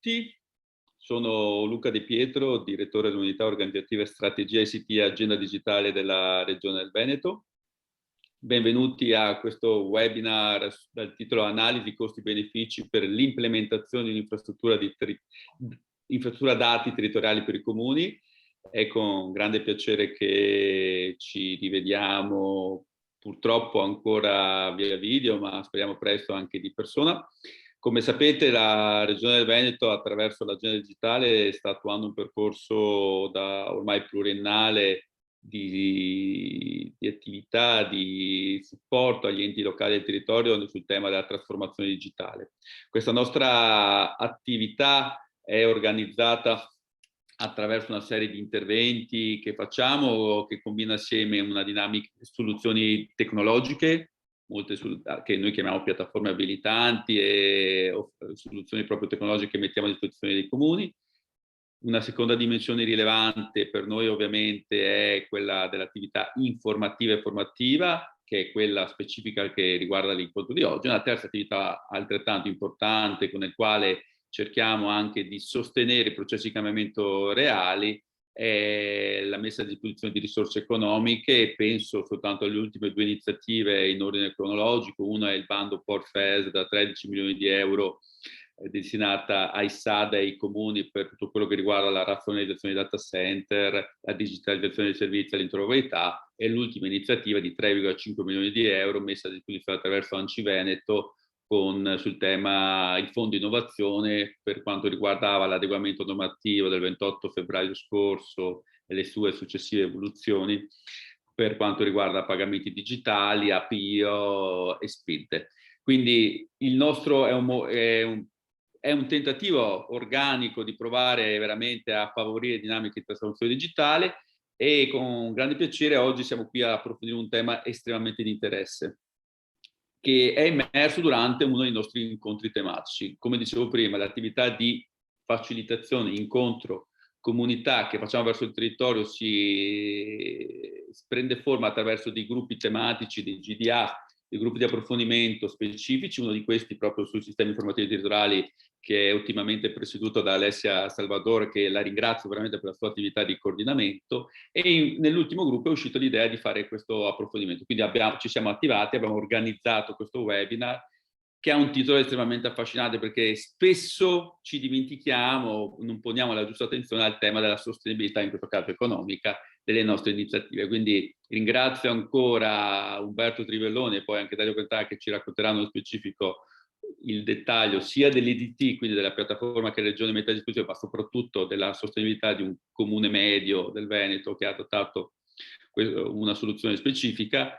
tutti, sono Luca De Pietro, direttore dell'unità organizzativa e strategia ICT Agenda Digitale della Regione del Veneto. Benvenuti a questo webinar dal titolo Analisi costi-benefici per l'implementazione di un'infrastruttura infrastruttura dati territoriali per i comuni. È con grande piacere che ci rivediamo, purtroppo ancora via video, ma speriamo presto anche di persona. Come sapete, la Regione del Veneto, attraverso l'Agenda Digitale, sta attuando un percorso da ormai pluriennale di attività, di supporto agli enti locali del territorio sul tema della trasformazione digitale. Questa nostra attività è organizzata attraverso una serie di interventi che facciamo, che combina assieme una dinamica soluzioni tecnologiche, molte che noi chiamiamo piattaforme abilitanti e soluzioni proprio tecnologiche che mettiamo a disposizione dei comuni. Una seconda dimensione rilevante per noi ovviamente è quella dell'attività informativa e formativa, che è quella specifica che riguarda l'incontro di oggi. Una terza attività altrettanto importante con la quale cerchiamo anche di sostenere i processi di cambiamento reali è la messa a disposizione di risorse economiche. Penso soltanto alle ultime due iniziative in ordine cronologico. Una è il bando PORFES da 13 milioni di euro destinata ai SAD e ai comuni per tutto quello che riguarda la razionalizzazione dei data center, la digitalizzazione dei servizi all'interoperabilità, e l'ultima iniziativa di 3,5 milioni di euro messa a disposizione attraverso ANCI Veneto sul tema il fondo innovazione per quanto riguardava l'adeguamento normativo del 28 febbraio scorso e le sue successive evoluzioni per quanto riguarda pagamenti digitali, APIO e SPID. Quindi il nostro è un tentativo organico di provare veramente a favorire dinamiche di trasformazione digitale, e con grande piacere oggi siamo qui a approfondire un tema estremamente di interesse che è emerso durante uno dei nostri incontri tematici. Come dicevo prima, l'attività di facilitazione, incontro, comunità che facciamo verso il territorio si prende forma attraverso dei gruppi tematici, dei GDA, dei gruppi di approfondimento specifici, uno di questi proprio sui sistemi informativi territoriali, che è ultimamente presieduto da Alessia Salvador, che la ringrazio veramente per la sua attività di coordinamento, e nell'ultimo gruppo è uscita l'idea di fare questo approfondimento. Quindi ci siamo attivati, abbiamo organizzato questo webinar che ha un titolo estremamente affascinante, perché spesso ci dimentichiamo, non poniamo la giusta attenzione al tema della sostenibilità, in questo caso economica, delle nostre iniziative. Quindi ringrazio ancora Umberto Trivelloni e poi anche Dario Pentà, che ci racconteranno nello specifico il dettaglio sia dell'EDT, quindi della piattaforma che la Regione mette a disposizione, ma soprattutto della sostenibilità di un comune medio del Veneto che ha adottato una soluzione specifica.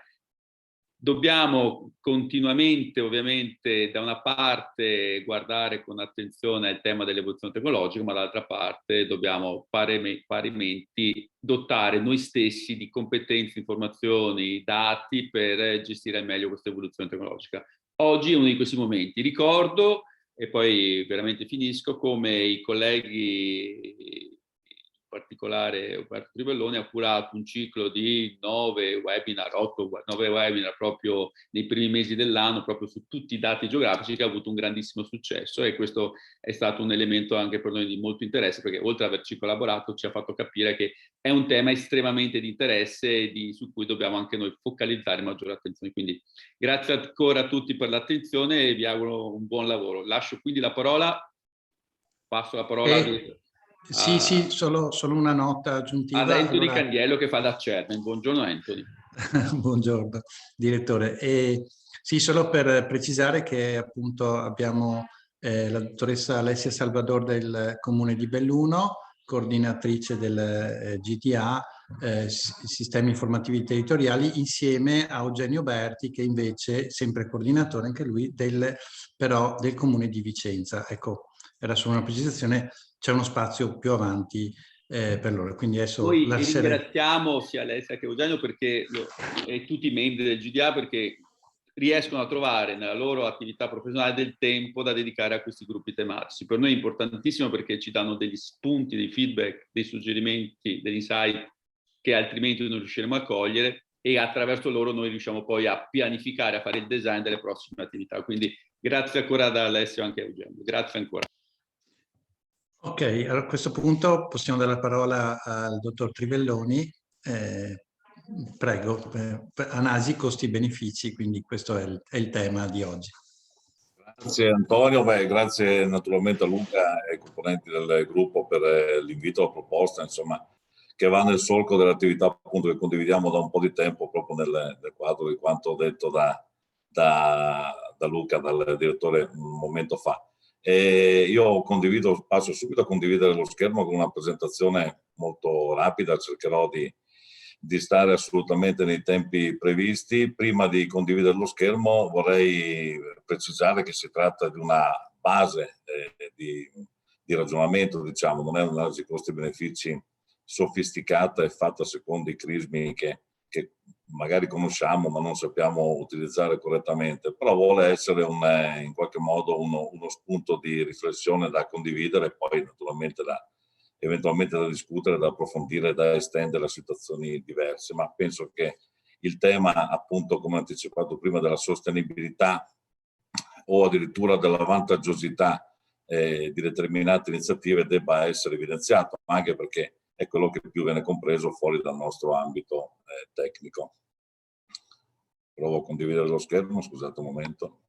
Dobbiamo continuamente, ovviamente, da una parte guardare con attenzione al tema dell'evoluzione tecnologica, ma dall'altra parte dobbiamo parimenti dotare noi stessi di competenze, informazioni, dati per gestire al meglio questa evoluzione tecnologica. Oggi è uno di questi momenti. Ricordo, e poi veramente finisco, come i colleghi, in particolare Umberto Trivelloni, ha curato un ciclo di 9 webinar proprio nei primi mesi dell'anno, proprio su tutti i dati geografici, che ha avuto un grandissimo successo, e questo è stato un elemento anche per noi di molto interesse, perché oltre ad averci collaborato ci ha fatto capire che è un tema estremamente di interesse e su cui dobbiamo anche noi focalizzare maggiore attenzione. Quindi grazie ancora a tutti per l'attenzione e vi auguro un buon lavoro. Lascio quindi la parola, passo la parola sì, solo una nota aggiuntiva. ad Anthony Candiello, che fa da chairman. Buongiorno Anthony. Buongiorno direttore. Sì, solo per precisare che appunto abbiamo la dottoressa Alessia Salvador del Comune di Belluno, coordinatrice del GDA, Sistemi Informativi Territoriali, insieme a Eugenio Berti, che invece sempre coordinatore anche lui però del Comune di Vicenza. Ecco, era solo una precisazione, c'è uno spazio più avanti per loro. Quindi adesso noi ringraziamo sia Alessia che Eugenio e tutti i membri del GDA, perché riescono a trovare nella loro attività professionale del tempo da dedicare a questi gruppi tematici. Per noi è importantissimo perché ci danno degli spunti, dei feedback, dei suggerimenti, degli insight che altrimenti non riusciremo a cogliere, e attraverso loro noi riusciamo poi a pianificare, a fare il design delle prossime attività. Quindi grazie ancora ad Alessio e anche a Eugenio. Grazie ancora. Ok, allora a questo punto possiamo dare la parola al dottor Trivelloni. Prego, analisi costi-benefici, quindi questo è il tema di oggi. Grazie Antonio, grazie naturalmente a Luca e ai componenti del gruppo per l'invito, la proposta, insomma, che va nel solco dell'attività appunto che condividiamo da un po' di tempo proprio nel quadro di quanto detto da Luca, dal direttore un momento fa. E io passo subito a condividere lo schermo con una presentazione molto rapida, cercherò di stare assolutamente nei tempi previsti. Prima di condividere lo schermo vorrei precisare che si tratta di una base di ragionamento, diciamo, non è un'analisi costi-benefici sofisticata e fatta secondo i crismi che magari conosciamo ma non sappiamo utilizzare correttamente, però vuole essere in qualche modo uno spunto di riflessione da condividere e poi naturalmente eventualmente da discutere, da approfondire, da estendere a situazioni diverse, ma penso che il tema, appunto, come anticipato prima, della sostenibilità o addirittura della vantaggiosità di determinate iniziative debba essere evidenziato, anche perché è quello che più viene compreso fuori dal nostro ambito tecnico. Provo a condividere lo schermo, scusate un momento.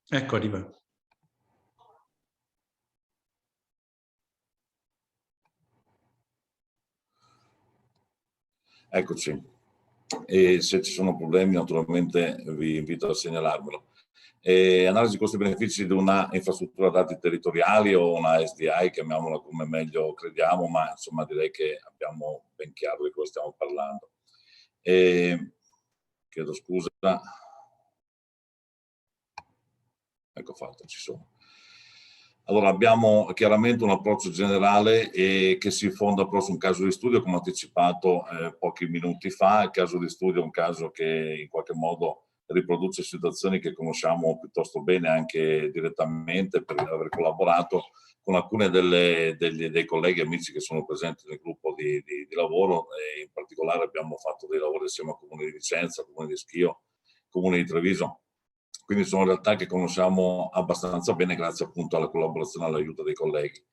Ecco, arriva. Eccoci. E se ci sono problemi naturalmente vi invito a segnalarmelo. Analisi costi-benefici di una infrastruttura dati territoriali o una SDI, chiamiamola come meglio crediamo, ma insomma direi che abbiamo ben chiaro di cosa stiamo parlando. Chiedo scusa. Ecco fatto, ci sono. Allora, abbiamo chiaramente un approccio generale che si fonda però su un caso di studio, come anticipato pochi minuti fa. Il caso di studio è un caso che in qualche modo riproduce situazioni che conosciamo piuttosto bene anche direttamente per aver collaborato con alcune dei colleghi e amici che sono presenti nel gruppo di lavoro, e in particolare abbiamo fatto dei lavori assieme al Comune di Vicenza, Comune di Schio, Comune di Treviso. Quindi sono realtà che conosciamo abbastanza bene grazie appunto alla collaborazione e all'aiuto dei colleghi.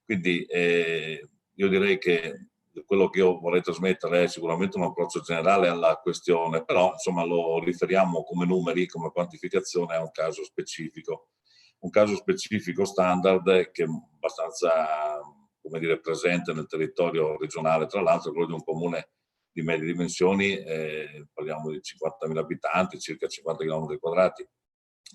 Quindi io direi che quello che io vorrei trasmettere è sicuramente un approccio generale alla questione, però insomma lo riferiamo come numeri, come quantificazione a un caso specifico standard che è abbastanza, come dire, presente nel territorio regionale, tra l'altro quello di un comune di medie dimensioni, parliamo di 50.000 abitanti, circa 50 km quadrati,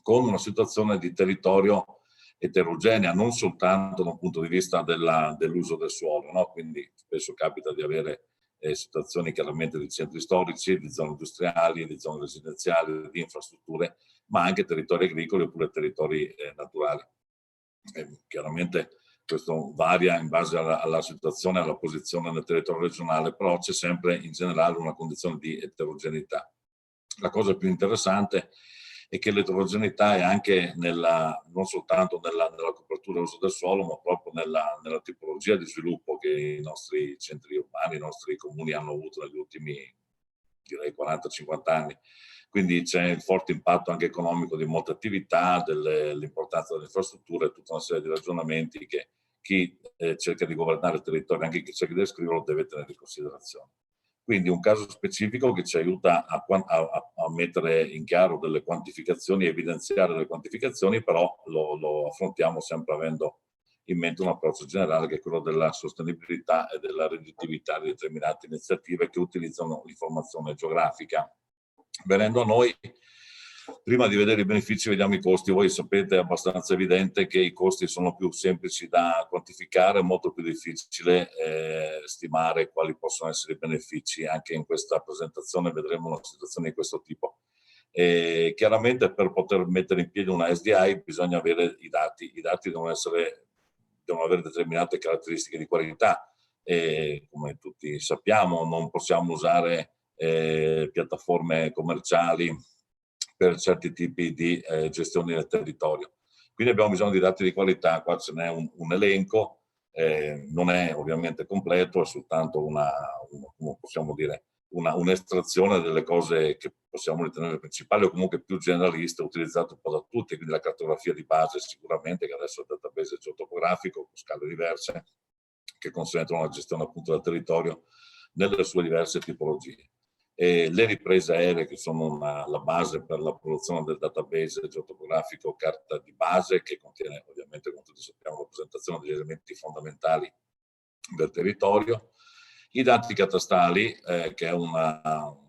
con una situazione di territorio eterogenea, non soltanto da un punto di vista dell'uso del suolo, no? Quindi spesso capita di avere situazioni chiaramente di centri storici, di zone industriali, di zone residenziali, di infrastrutture, ma anche territori agricoli oppure territori naturali. Chiaramente questo varia in base alla situazione, alla posizione nel territorio regionale, però c'è sempre in generale una condizione di eterogeneità. La cosa più interessante è che l'eterogeneità è anche non soltanto nella copertura e uso del suolo, ma proprio nella tipologia di sviluppo che i nostri centri urbani, i nostri comuni hanno avuto negli ultimi, direi, 40-50 anni. Quindi c'è il forte impatto anche economico di molte attività, l'importanza delle infrastrutture e tutta una serie di ragionamenti che chi cerca di governare il territorio, anche chi cerca di descriverlo, deve tenere in considerazione. Quindi un caso specifico che ci aiuta a mettere in chiaro delle quantificazioni, evidenziare delle quantificazioni, però lo affrontiamo sempre avendo in mente un approccio generale che è quello della sostenibilità e della redditività di determinate iniziative che utilizzano l'informazione geografica. Venendo a noi, prima di vedere i benefici vediamo i costi. Voi sapete, è abbastanza evidente che i costi sono più semplici da quantificare, è molto più difficile stimare quali possono essere i benefici. Anche in questa presentazione vedremo una situazione di questo tipo. Chiaramente per poter mettere in piedi una SDI bisogna avere i dati. I dati devono avere determinate caratteristiche di qualità e, come tutti sappiamo, non possiamo usare piattaforme commerciali per certi tipi di gestione del territorio. Quindi abbiamo bisogno di dati di qualità, qua ce n'è un elenco, non è ovviamente completo, è soltanto come possiamo dire, un'estrazione delle cose che possiamo ritenere principali o comunque più generaliste, utilizzate un po' da tutti, quindi la cartografia di base sicuramente, che adesso è il database geotopografico con scale diverse, che consentono la gestione appunto del territorio nelle sue diverse tipologie. E le riprese aeree, che sono la base per la produzione del database geotopografico, carta di base, che contiene ovviamente, come tutti sappiamo, la presentazione degli elementi fondamentali del territorio. I dati catastali, che è un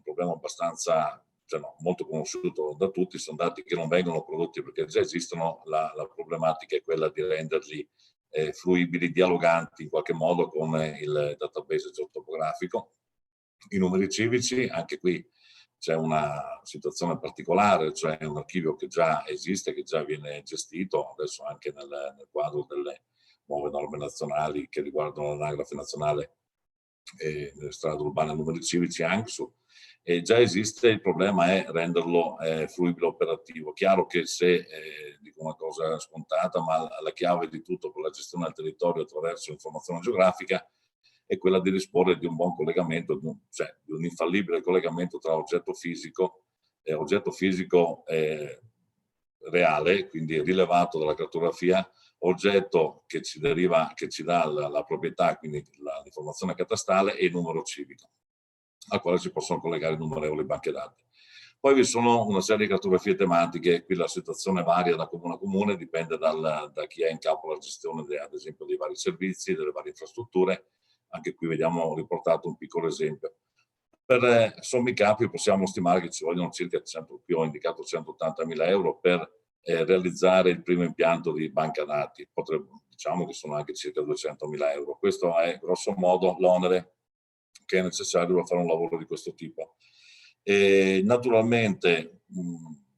problema abbastanza, cioè no, molto conosciuto da tutti, sono dati che non vengono prodotti perché già esistono, la problematica è quella di renderli fruibili, dialoganti in qualche modo con il database geotopografico. I numeri civici, anche qui c'è una situazione particolare, cioè un archivio che già esiste, che già viene gestito, adesso anche nel quadro delle nuove norme nazionali che riguardano l'anagrafe nazionale e le strade urbane numeri civici, ANCSU, e già esiste. Il problema è renderlo fruibile operativo. Chiaro che se, dico una cosa scontata, ma la chiave di tutto per la gestione del territorio attraverso l'informazione geografica è quella di disporre di un buon collegamento, cioè di un infallibile collegamento tra oggetto fisico reale, quindi rilevato dalla cartografia, oggetto che ci dà la proprietà, quindi l'informazione catastale, e il numero civico, al quale si possono collegare innumerevoli banche dati. Poi vi sono una serie di cartografie tematiche, qui la situazione varia da comune a comune, dipende da chi è in capo la gestione, ad esempio, dei vari servizi, delle varie infrastrutture. Anche qui vediamo riportato un piccolo esempio. Per sommi capi possiamo stimare che ci vogliono circa 100, qui ho indicato 180.000 euro per realizzare il primo impianto di banca dati. Diciamo che sono anche circa 200.000 euro. Questo è grosso modo l'onere che è necessario per fare un lavoro di questo tipo. E naturalmente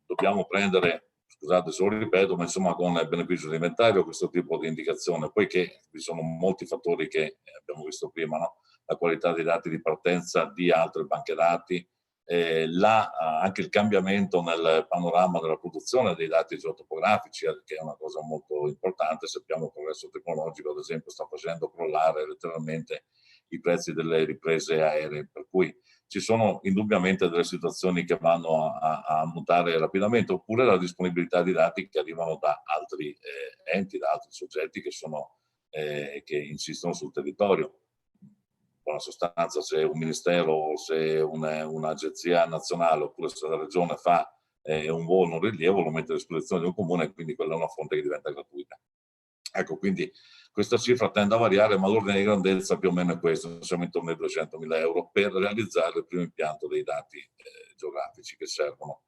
dobbiamo prendere, scusate se lo ripeto, ma insomma con il beneficio di inventario questo tipo di indicazione, poiché vi sono molti fattori che abbiamo visto prima, no? La qualità dei dati di partenza di altre banche dati, anche il cambiamento nel panorama della produzione dei dati geotopografici, che è una cosa molto importante. Sappiamo che il progresso tecnologico, ad esempio, sta facendo crollare letteralmente i prezzi delle riprese aeree, per cui ci sono indubbiamente delle situazioni che vanno a mutare rapidamente, oppure la disponibilità di dati che arrivano da altri enti, da altri soggetti che insistono sul territorio. In buona sostanza, se un ministero o se un'agenzia nazionale oppure se la regione fa un volo, un rilievo, lo mette a disposizione di un comune, e quindi quella è una fonte che diventa gratuita. Ecco, quindi questa cifra tende a variare, ma l'ordine di grandezza più o meno è questo: siamo intorno ai 200.000 euro per realizzare il primo impianto dei dati geografici che servono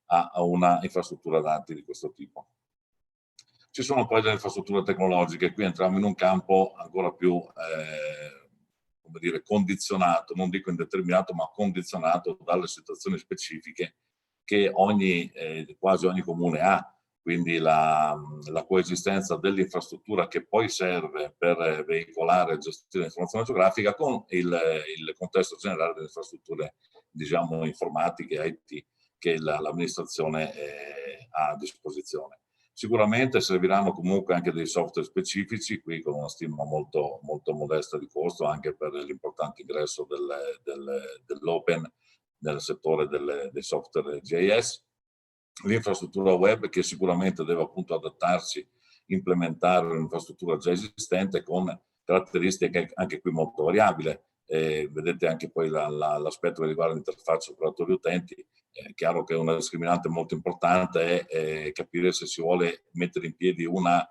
a una infrastruttura dati di questo tipo. Ci sono poi delle infrastrutture tecnologiche, qui entriamo in un campo ancora più come dire, condizionato, non dico indeterminato, ma condizionato dalle situazioni specifiche che quasi ogni comune ha. Quindi la coesistenza dell'infrastruttura che poi serve per veicolare e gestire l'informazione geografica con il contesto generale delle infrastrutture, diciamo, informatiche, IT, che l'amministrazione ha a disposizione. Sicuramente serviranno comunque anche dei software specifici, qui con una stima molto, molto modesta di costo, anche per l'importante ingresso dell'open nel settore dei software GIS. L'infrastruttura web, che sicuramente deve appunto adattarsi, implementare un'infrastruttura già esistente con caratteristiche anche qui molto variabili. Vedete anche poi l'aspetto che riguarda l'interfaccia operatori-utenti. È chiaro che una discriminante molto importante è capire se si vuole mettere in piedi una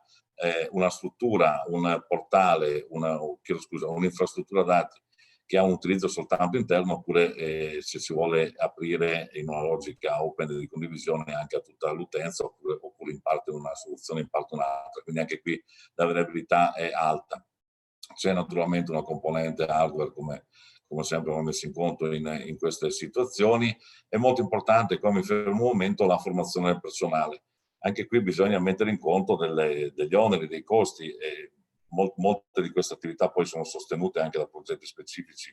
struttura, un portale, un'infrastruttura dati che ha un utilizzo soltanto interno, oppure se si vuole aprire in una logica open di condivisione anche a tutta l'utenza, oppure in parte una soluzione, in parte un'altra. Quindi anche qui la variabilità è alta. C'è naturalmente una componente hardware, come sempre abbiamo messo in conto in queste situazioni. È molto importante, come mi fermo un momento, la formazione del personale. Anche qui bisogna mettere in conto degli oneri, dei costi. Molte di queste attività poi sono sostenute anche da progetti specifici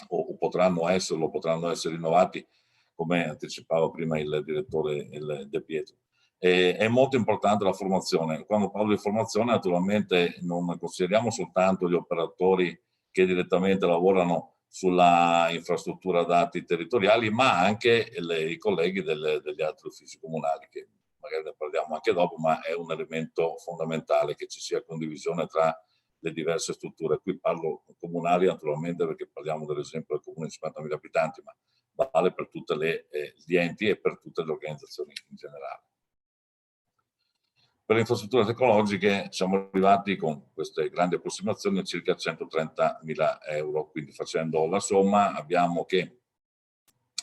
o potranno essere innovati, come anticipava prima il direttore De Pietro. È molto importante la formazione. Quando parlo di formazione, naturalmente non consideriamo soltanto gli operatori che direttamente lavorano sulla infrastruttura dati territoriali, ma anche i colleghi degli altri uffici comunali, che magari ne parliamo anche dopo, ma è un elemento fondamentale che ci sia condivisione tra le diverse strutture. Qui parlo comunali naturalmente perché parliamo dell'esempio del comune di 50.000 abitanti, ma vale per tutti gli enti e per tutte le organizzazioni in generale. Per le infrastrutture tecnologiche siamo arrivati con queste grandi approssimazioni a circa 130.000 euro, quindi facendo la somma abbiamo che,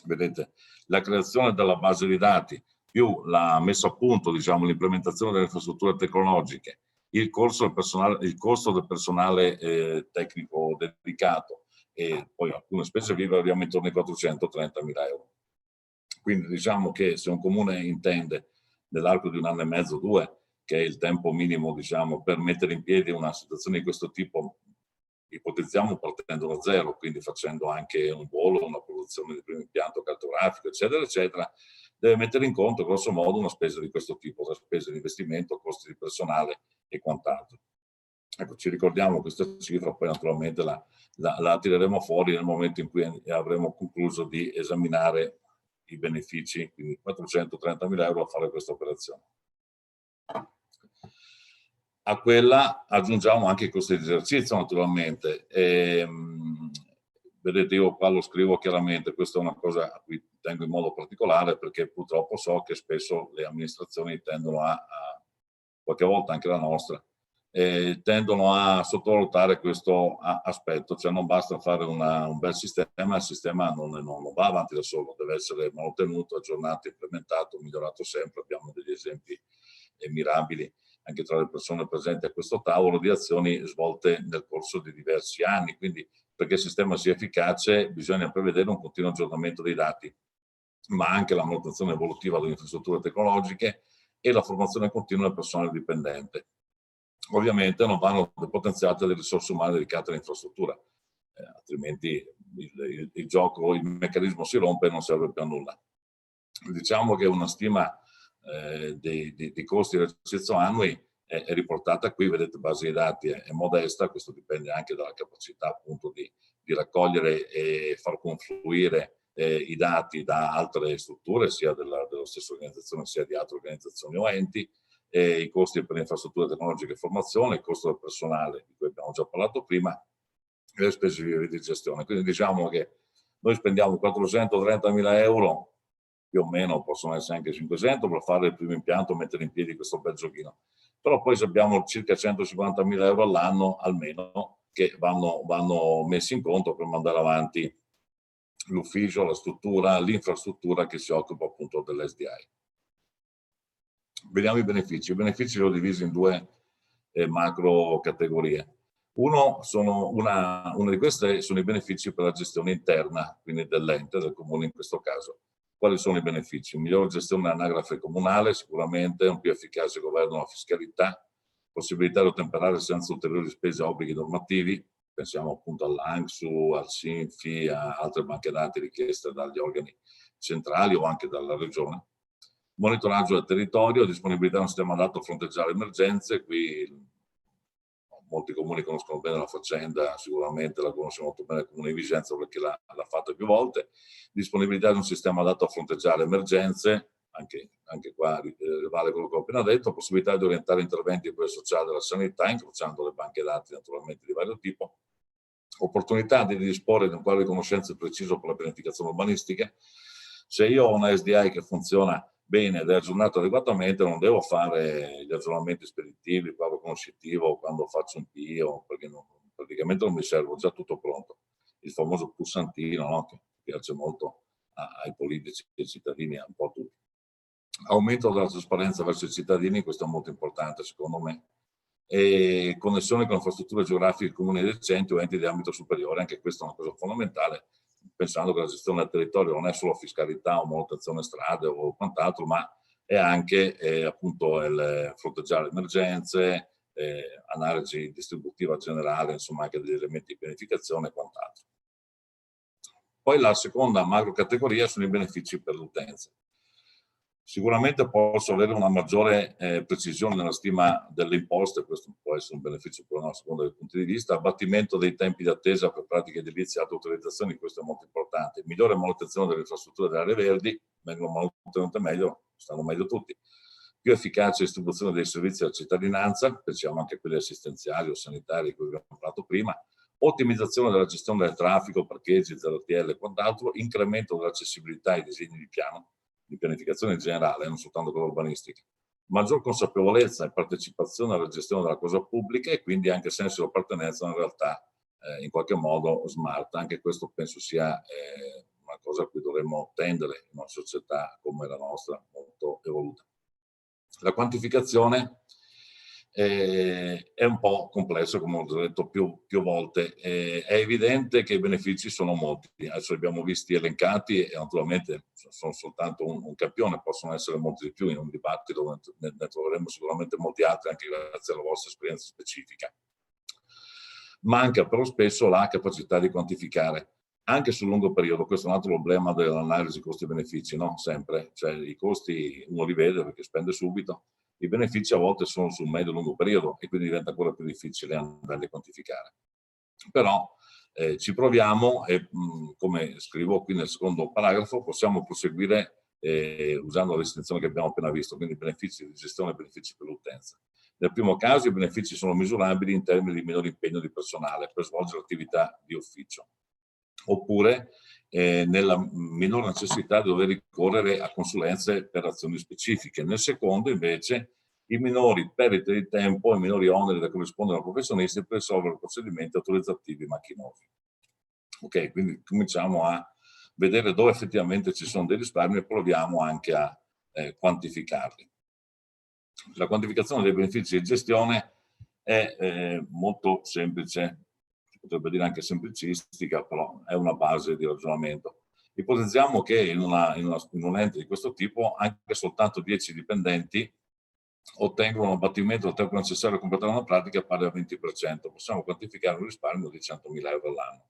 vedete, la creazione della base di dati più la messa a punto, diciamo, l'implementazione delle infrastrutture tecnologiche, il costo del personale tecnico dedicato e poi alcune spese vive arriviamo intorno ai 430.000 euro. Quindi diciamo che se un comune intende nell'arco di 1 anno e mezzo, 2, che è il tempo minimo, diciamo, per mettere in piedi una situazione di questo tipo, ipotizziamo partendo da zero, quindi facendo anche un volo, una produzione di primo impianto cartografico, eccetera, eccetera, deve mettere in conto grosso modo una spesa di questo tipo, tra spese di investimento, costi di personale e quant'altro. Ecco, ci ricordiamo questa cifra, poi naturalmente la tireremo fuori nel momento in cui avremo concluso di esaminare i benefici, quindi 430.000 euro a fare questa operazione. A quella aggiungiamo anche i costi di esercizio naturalmente. Vedete, io qua lo scrivo chiaramente, questa è una cosa a cui tengo in modo particolare perché purtroppo so che spesso le amministrazioni tendono qualche volta anche la nostra, tendono a sottovalutare questo aspetto, cioè non basta fare un bel sistema, il sistema non va avanti da solo, deve essere manutenuto, aggiornato, implementato, migliorato sempre. Abbiamo degli esempi mirabili anche tra le persone presenti a questo tavolo di azioni svolte nel corso di diversi anni, quindi perché il sistema sia efficace bisogna prevedere un continuo aggiornamento dei dati, ma anche la manutenzione evolutiva delle infrastrutture tecnologiche e la formazione continua del personale dipendente. Ovviamente non vanno depotenziate le risorse umane dedicate all'infrastruttura, altrimenti il meccanismo si rompe e non serve più a nulla. Diciamo che una stima dei costi di esercizio annui è riportata qui, vedete, base dei dati è modesta, questo dipende anche dalla capacità appunto di raccogliere e far confluire i dati da altre strutture, sia della stessa organizzazione sia di altre organizzazioni o enti, i costi per le infrastrutture tecnologiche e formazione, il costo del personale di cui abbiamo già parlato prima e le spese di gestione. Quindi diciamo che noi spendiamo 430.000 euro, più o meno possono essere anche 500 per fare il primo impianto, mettere in piedi questo bel giochino. Però poi abbiamo circa 150.000 euro all'anno almeno che vanno messi in conto per mandare avanti l'ufficio, la struttura, l'infrastruttura che si occupa appunto dell'SDI. Vediamo i benefici. I benefici li ho divisi in 2 macro categorie. Una di queste sono i benefici per la gestione interna, quindi dell'ente, del comune in questo caso. Quali sono i benefici? Migliore gestione dell'anagrafe comunale, sicuramente, un più efficace governo della fiscalità, possibilità di ottemperare senza ulteriori spese e obblighi normativi, pensiamo appunto all'ANCSU, al SINFI, a altre banche dati richieste dagli organi centrali o anche dalla regione. Monitoraggio del territorio, disponibilità di un sistema adatto a fronteggiare emergenze, qui molti comuni conoscono bene la faccenda, sicuramente la conosciamo molto bene il comune di Vicenza perché l'ha fatta più volte. Disponibilità di un sistema adatto a fronteggiare emergenze, anche qua vale quello che ho appena detto, possibilità di orientare interventi poi associati alla sanità, incrociando le banche dati naturalmente di vario tipo, opportunità di disporre di un quadro di conoscenze preciso per la pianificazione urbanistica. Se io ho una SDI che funziona bene ed è aggiornato adeguatamente, non devo fare gli aggiornamenti speditivi, il quadro conoscitivo quando faccio un PIO, perché praticamente non mi serve, ho già tutto pronto. Il famoso pulsantino, no? Che piace molto ai politici, ai cittadini, un po' a tutti. Aumento della trasparenza verso i cittadini, questo è molto importante secondo me, e connessione con infrastrutture geografiche comuni recenti o enti di ambito superiore, anche questa è una cosa fondamentale, pensando che la gestione del territorio non è solo fiscalità o manutenzione strade o quant'altro, ma è anche appunto il fronteggiare emergenze, analisi distributiva generale, insomma anche degli elementi di pianificazione e quant'altro. Poi la seconda macro categoria sono i benefici per l'utenza. Sicuramente posso avere una maggiore precisione nella stima delle imposte, questo può essere un beneficio per a seconda dei punti di vista, abbattimento dei tempi di attesa per pratiche edilizie e autorizzazioni, questo è molto importante, migliore manutenzione delle infrastrutture delle aree verdi, vengono mantenute meglio, stanno meglio tutti, più efficace distribuzione dei servizi alla cittadinanza, pensiamo anche a quelli assistenziali o sanitari di cui abbiamo parlato prima, ottimizzazione della gestione del traffico, parcheggi, ZTL e quant'altro, incremento dell'accessibilità ai disegni di piano, di pianificazione in generale, non soltanto quella urbanistica, maggior consapevolezza e partecipazione alla gestione della cosa pubblica e quindi anche senso di appartenenza a una realtà in qualche modo smart. Anche questo penso sia una cosa a cui dovremmo tendere in una società come la nostra, molto evoluta. La quantificazione è un po' complesso, come ho detto più volte. È evidente che i benefici sono molti, adesso li abbiamo visti elencati e naturalmente sono soltanto un campione, possono essere molti di più, in un dibattito ne troveremo sicuramente molti altri anche grazie alla vostra esperienza specifica. Manca però spesso la capacità di quantificare anche sul lungo periodo. Questo è un altro problema dell'analisi costi-benefici, no? Sempre, cioè i costi uno li vede perché spende subito, i benefici a volte sono sul medio e lungo periodo e quindi diventa ancora più difficile andarli a quantificare. Però ci proviamo e come scrivo qui nel secondo paragrafo possiamo proseguire usando la distinzione che abbiamo appena visto, quindi benefici di gestione e benefici per l'utenza. Nel primo caso i benefici sono misurabili in termini di minore impegno di personale per svolgere l'attività di ufficio, oppure nella minore necessità di dover ricorrere a consulenze per azioni specifiche. Nel secondo, invece, i minori perdite di tempo e i minori oneri da corrispondere ai professionisti per risolvere procedimenti autorizzativi macchinosi. Ok, quindi cominciamo a vedere dove effettivamente ci sono dei risparmi e proviamo anche a quantificarli. La quantificazione dei benefici di gestione è molto semplice, potrebbe dire anche semplicistica, però è una base di ragionamento. Ipotizziamo che in un ente di questo tipo anche soltanto 10 dipendenti ottengono un abbattimento del tempo necessario a completare una pratica pari al 20%. Possiamo quantificare un risparmio di 100.000 euro all'anno.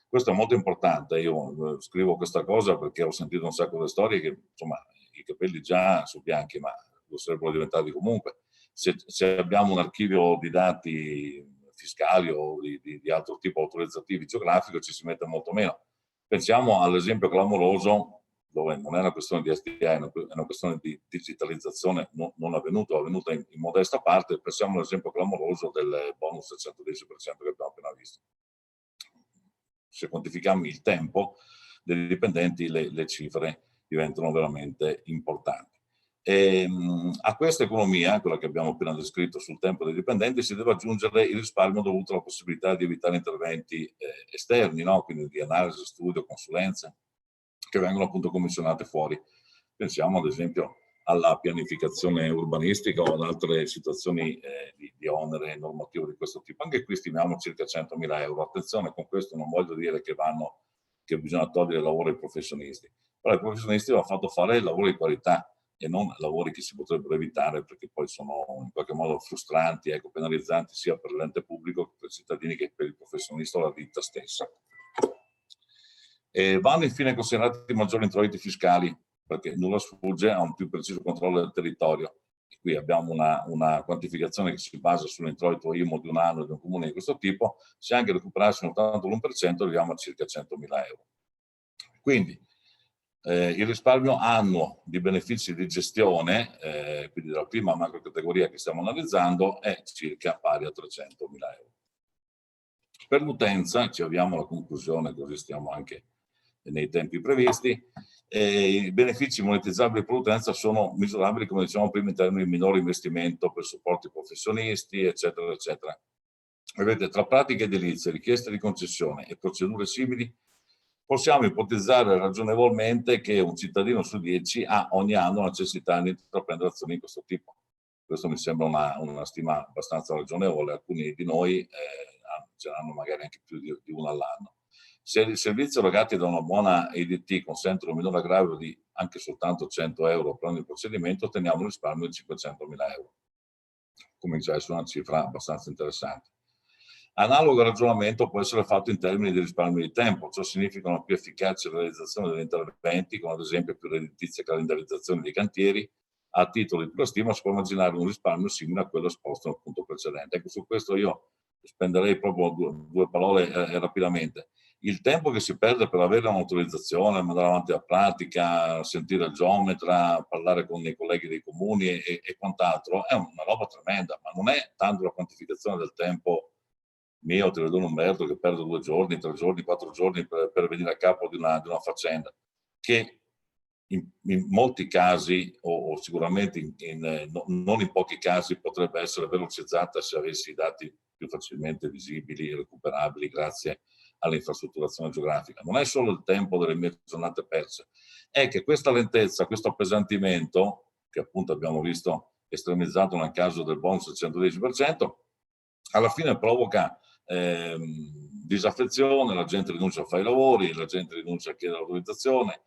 Questo è molto importante, io scrivo questa cosa perché ho sentito un sacco di storie che, insomma, i capelli già sono bianchi, ma lo sarebbero diventati comunque. Se abbiamo un archivio di dati fiscali o di altro tipo autorizzativi geografico ci si mette molto meno. Pensiamo all'esempio clamoroso, dove non è una questione di SDI, è una questione di digitalizzazione non avvenuta in modesta parte. Pensiamo all'esempio clamoroso del bonus del 110% che abbiamo appena visto. Se quantifichiamo il tempo dei dipendenti, le cifre diventano veramente importanti. A questa economia, quella che abbiamo appena descritto sul tempo dei dipendenti, si deve aggiungere il risparmio dovuto alla possibilità di evitare interventi esterni, no? Quindi di analisi, studio, consulenze, che vengono appunto commissionate fuori. Pensiamo ad esempio alla pianificazione urbanistica o ad altre situazioni di onere normativo di questo tipo. Anche qui stimiamo circa 100.000 euro. Attenzione, con questo non voglio dire che bisogna togliere lavoro ai professionisti, però ai professionisti va fatto fare lavori di qualità e non lavori che si potrebbero evitare perché poi sono in qualche modo frustranti, ecco, penalizzanti sia per l'ente pubblico che per i cittadini che per il professionista o la ditta stessa. Vanno infine considerati maggiori introiti fiscali, perché nulla sfugge a un più preciso controllo del territorio. E qui abbiamo una quantificazione che si basa sull'introito IMU di un anno di un comune di questo tipo. Se anche recuperassimo tanto l'1%, arriviamo a circa 100.000 euro. Quindi il risparmio annuo di benefici di gestione, quindi della prima macro categoria che stiamo analizzando, è circa pari a 300.000 euro. Per l'utenza, ci avviamo alla conclusione, così stiamo anche nei tempi previsti, i benefici monetizzabili per l'utenza sono misurabili, come dicevamo prima, in termini di minore investimento per supporti professionisti, eccetera, eccetera. Vedete, tra pratiche edilizie, richieste di concessione e procedure simili, possiamo ipotizzare ragionevolmente che un cittadino su 10 ha ogni anno la necessità di intraprendere azioni di questo tipo. Questo mi sembra una stima abbastanza ragionevole. Alcuni di noi ce l'hanno magari anche più di uno all'anno. Se i servizi erogati da una buona EDT consentono un minore aggravio di anche soltanto 100 euro per ogni procedimento, otteniamo un risparmio di 500.000 euro. Comincia a essere una cifra abbastanza interessante. Analogo ragionamento può essere fatto in termini di risparmio di tempo, ciò significa una più efficace realizzazione degli interventi, come ad esempio più redditizia calendarizzazione dei cantieri. A titolo di stima si può immaginare un risparmio simile a quello esposto nel punto precedente. Ecco, su questo io spenderei proprio due parole rapidamente. Il tempo che si perde per avere un'autorizzazione, mandare avanti la pratica, sentire il geometra, parlare con i colleghi dei comuni e quant'altro, è una roba tremenda, ma non è tanto la quantificazione del tempo mio, te lo do Umberto, che perdo 2 giorni, 3 giorni, 4 giorni per venire a capo di una faccenda, che in molti casi, o sicuramente non in pochi casi, potrebbe essere velocizzata se avessi i dati più facilmente visibili e recuperabili grazie all'infrastrutturazione geografica. Non è solo il tempo delle mie giornate perse, è che questa lentezza, questo appesantimento, che appunto abbiamo visto estremizzato nel caso del bonus al 110%, alla fine provoca disaffezione, la gente rinuncia a fare i lavori, la gente rinuncia a chiedere l'autorizzazione,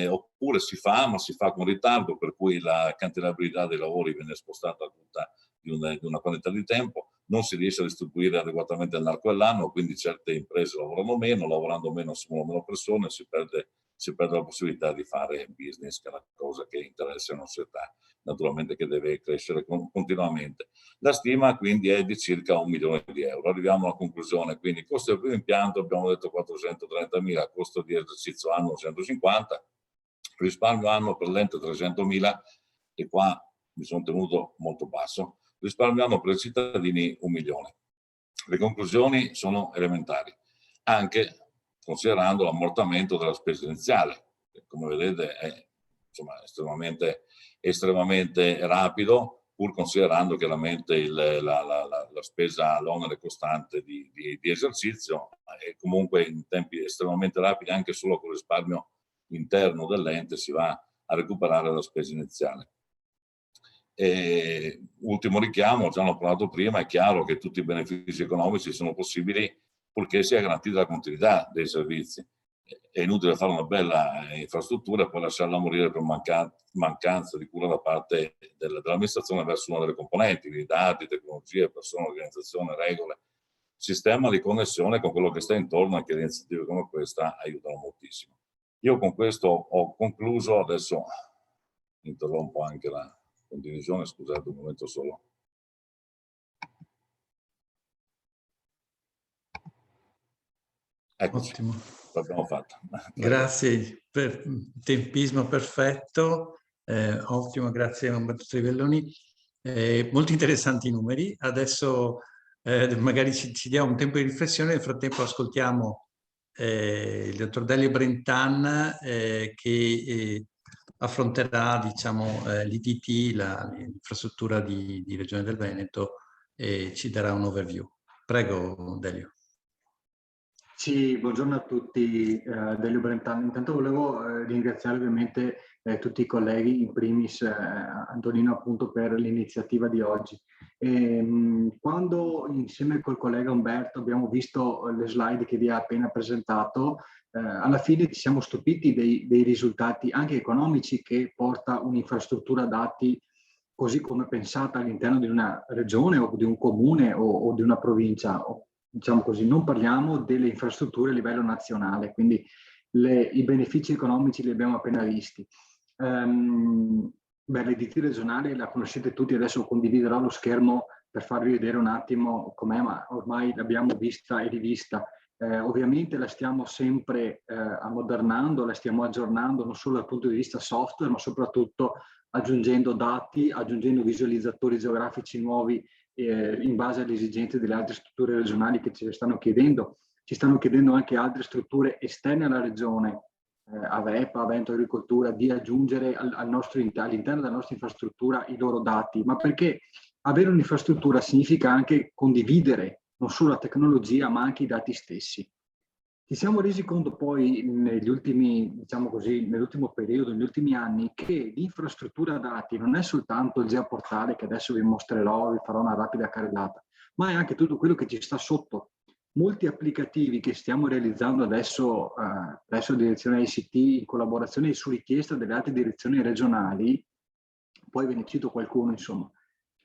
oppure si fa, ma si fa con ritardo, per cui la cantierabilità dei lavori viene spostata tutta di una quantità di tempo, non si riesce a distribuire adeguatamente nell'arco dell'anno, quindi certe imprese lavorano meno, lavorando meno si muovono meno persone, si perde la possibilità di fare business, che è una cosa che interessa una società, naturalmente, che deve crescere continuamente. La stima quindi è di circa 1 milione di euro. Arriviamo alla conclusione, quindi costo del primo impianto abbiamo detto 430.000, costo di esercizio anno 150, risparmio anno per l'ente 300.000, e qua mi sono tenuto molto basso, risparmio anno per i cittadini 1 milione. Le conclusioni sono elementari, anche considerando l'ammortamento della spesa iniziale, che come vedete è insomma estremamente rapido, pur considerando chiaramente la spesa, l'onere costante di esercizio, e comunque in tempi estremamente rapidi, anche solo con il risparmio interno dell'ente si va a recuperare la spesa iniziale. E ultimo richiamo, già l'ho parlato prima, è chiaro che tutti i benefici economici sono possibili purché sia garantita la continuità dei servizi. È inutile fare una bella infrastruttura e poi lasciarla morire per mancanza di cura da parte dell'amministrazione verso una delle componenti, quindi dati, tecnologie, persone, organizzazione, regole, sistema di connessione con quello che sta intorno, anche iniziative come questa aiutano moltissimo. Io con questo ho concluso, adesso interrompo anche la condivisione, scusate un momento solo. Eccoci. Ottimo. L'abbiamo fatta. Grazie per il tempismo perfetto, ottimo, grazie a Umberto Trivelloni. Molto interessanti i numeri. Adesso magari ci diamo un tempo di riflessione, nel frattempo ascoltiamo il dottor Delio Brentan che affronterà, diciamo, l'IDT, l'infrastruttura di Regione del Veneto, e ci darà un overview. Prego, Delio. Sì, buongiorno a tutti, Delio Brentan. Intanto volevo ringraziare ovviamente tutti i colleghi, in primis Antonino appunto per l'iniziativa di oggi. Quando insieme col collega Umberto abbiamo visto le slide che vi ha appena presentato, alla fine ci siamo stupiti dei risultati anche economici che porta un'infrastruttura dati così come pensata all'interno di una regione o di un comune o di una provincia. Diciamo così, non parliamo delle infrastrutture a livello nazionale, quindi i benefici economici li abbiamo appena visti. L'IDT regionale la conoscete tutti, adesso condividerò lo schermo per farvi vedere un attimo com'è, ma ormai l'abbiamo vista e rivista. Ovviamente la stiamo sempre ammodernando, la stiamo aggiornando non solo dal punto di vista software, ma soprattutto aggiungendo dati, aggiungendo visualizzatori geografici nuovi in base alle esigenze delle altre strutture regionali che ci stanno chiedendo. Ci stanno chiedendo anche altre strutture esterne alla regione, AVEPA, Avento Agricoltura, di aggiungere all'interno della nostra infrastruttura i loro dati, ma perché avere un'infrastruttura significa anche condividere non solo la tecnologia, ma anche i dati stessi. Ci siamo resi conto poi negli ultimi, diciamo così, nell'ultimo periodo, negli ultimi anni, che l'infrastruttura dati non è soltanto il geoportale che adesso vi mostrerò, vi farò una rapida carrellata, ma è anche tutto quello che ci sta sotto. Molti applicativi che stiamo realizzando adesso presso la direzione ICT in collaborazione e su richiesta delle altre direzioni regionali, poi ve ne cito qualcuno insomma,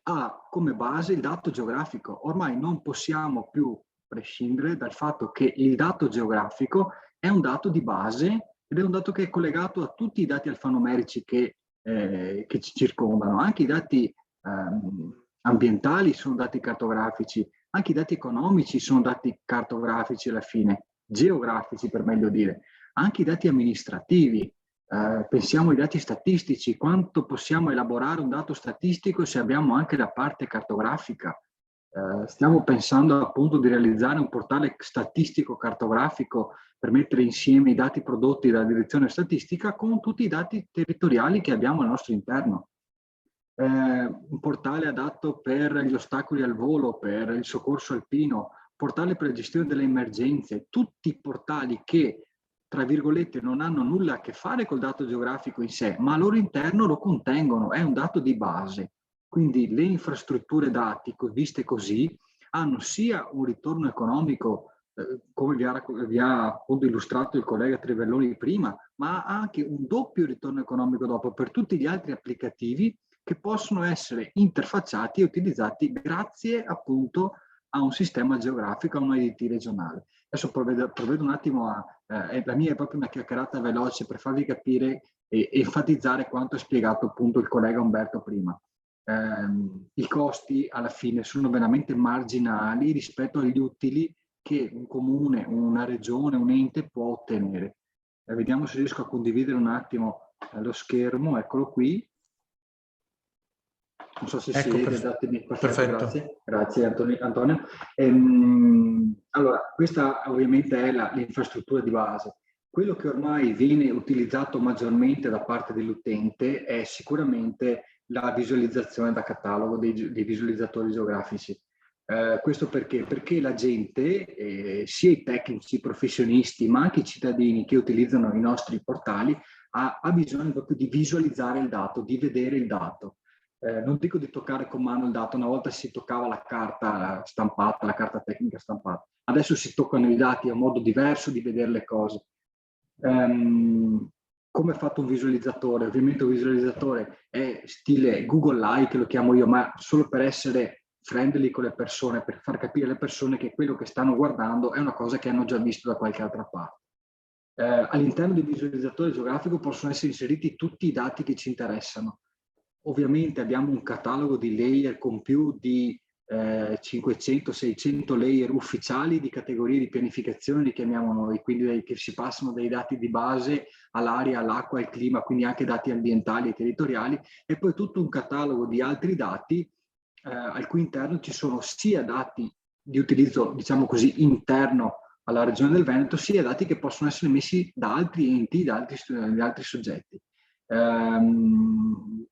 ha come base il dato geografico. Ormai non possiamo più prescindere dal fatto che il dato geografico è un dato di base ed è un dato che è collegato a tutti i dati alfanumerici che ci circondano. Anche i dati ambientali sono dati cartografici, anche i dati economici sono dati cartografici alla fine, geografici per meglio dire, anche i dati amministrativi. Pensiamo ai dati statistici, quanto possiamo elaborare un dato statistico se abbiamo anche la parte cartografica. Stiamo pensando appunto di realizzare un portale statistico cartografico per mettere insieme i dati prodotti dalla direzione statistica con tutti i dati territoriali che abbiamo al nostro interno. Un portale adatto per gli ostacoli al volo, per il soccorso alpino, portale per la gestione delle emergenze, tutti portali che, tra virgolette, non hanno nulla a che fare col dato geografico in sé, ma al loro interno lo contengono, è un dato di base. Quindi le infrastrutture dati, viste così, hanno sia un ritorno economico, come vi ha appunto illustrato il collega Trivelloni prima, ma ha anche un doppio ritorno economico dopo per tutti gli altri applicativi che possono essere interfacciati e utilizzati grazie appunto a un sistema geografico, a un IDT regionale. Adesso provvedo un attimo a... la mia è proprio una chiacchierata veloce per farvi capire e enfatizzare quanto ha spiegato appunto il collega Umberto prima. I costi alla fine sono veramente marginali rispetto agli utili che un comune, una regione, un ente può ottenere. Vediamo se riesco a condividere un attimo lo schermo, eccolo qui. Non so se ecco, si vede, datemi perfetto. Grazie Antonio. Allora, questa ovviamente è l'infrastruttura di base. Quello che ormai viene utilizzato maggiormente da parte dell'utente è sicuramente la visualizzazione da catalogo dei visualizzatori geografici. Questo perché? Perché la gente, sia i tecnici, i professionisti, ma anche i cittadini che utilizzano i nostri portali, ha bisogno proprio di visualizzare il dato, di vedere il dato. Non dico di toccare con mano il dato, una volta si toccava la carta stampata, la carta tecnica stampata, adesso si toccano i dati, è un modo diverso di vedere le cose. Come è fatto un visualizzatore? Ovviamente un visualizzatore è stile Google Like, lo chiamo io, ma solo per essere friendly con le persone, per far capire alle persone che quello che stanno guardando è una cosa che hanno già visto da qualche altra parte. All'interno del visualizzatore geografico possono essere inseriti tutti i dati che ci interessano. Ovviamente abbiamo un catalogo di layer con più di 500-600 layer ufficiali di categorie di pianificazione, li chiamiamo noi, quindi che si passano dai dati di base all'aria, all'acqua, al clima, quindi anche dati ambientali e territoriali, e poi tutto un catalogo di altri dati al cui interno ci sono sia dati di utilizzo, diciamo così, interno alla regione del Veneto, sia dati che possono essere messi da altri enti, da altri soggetti.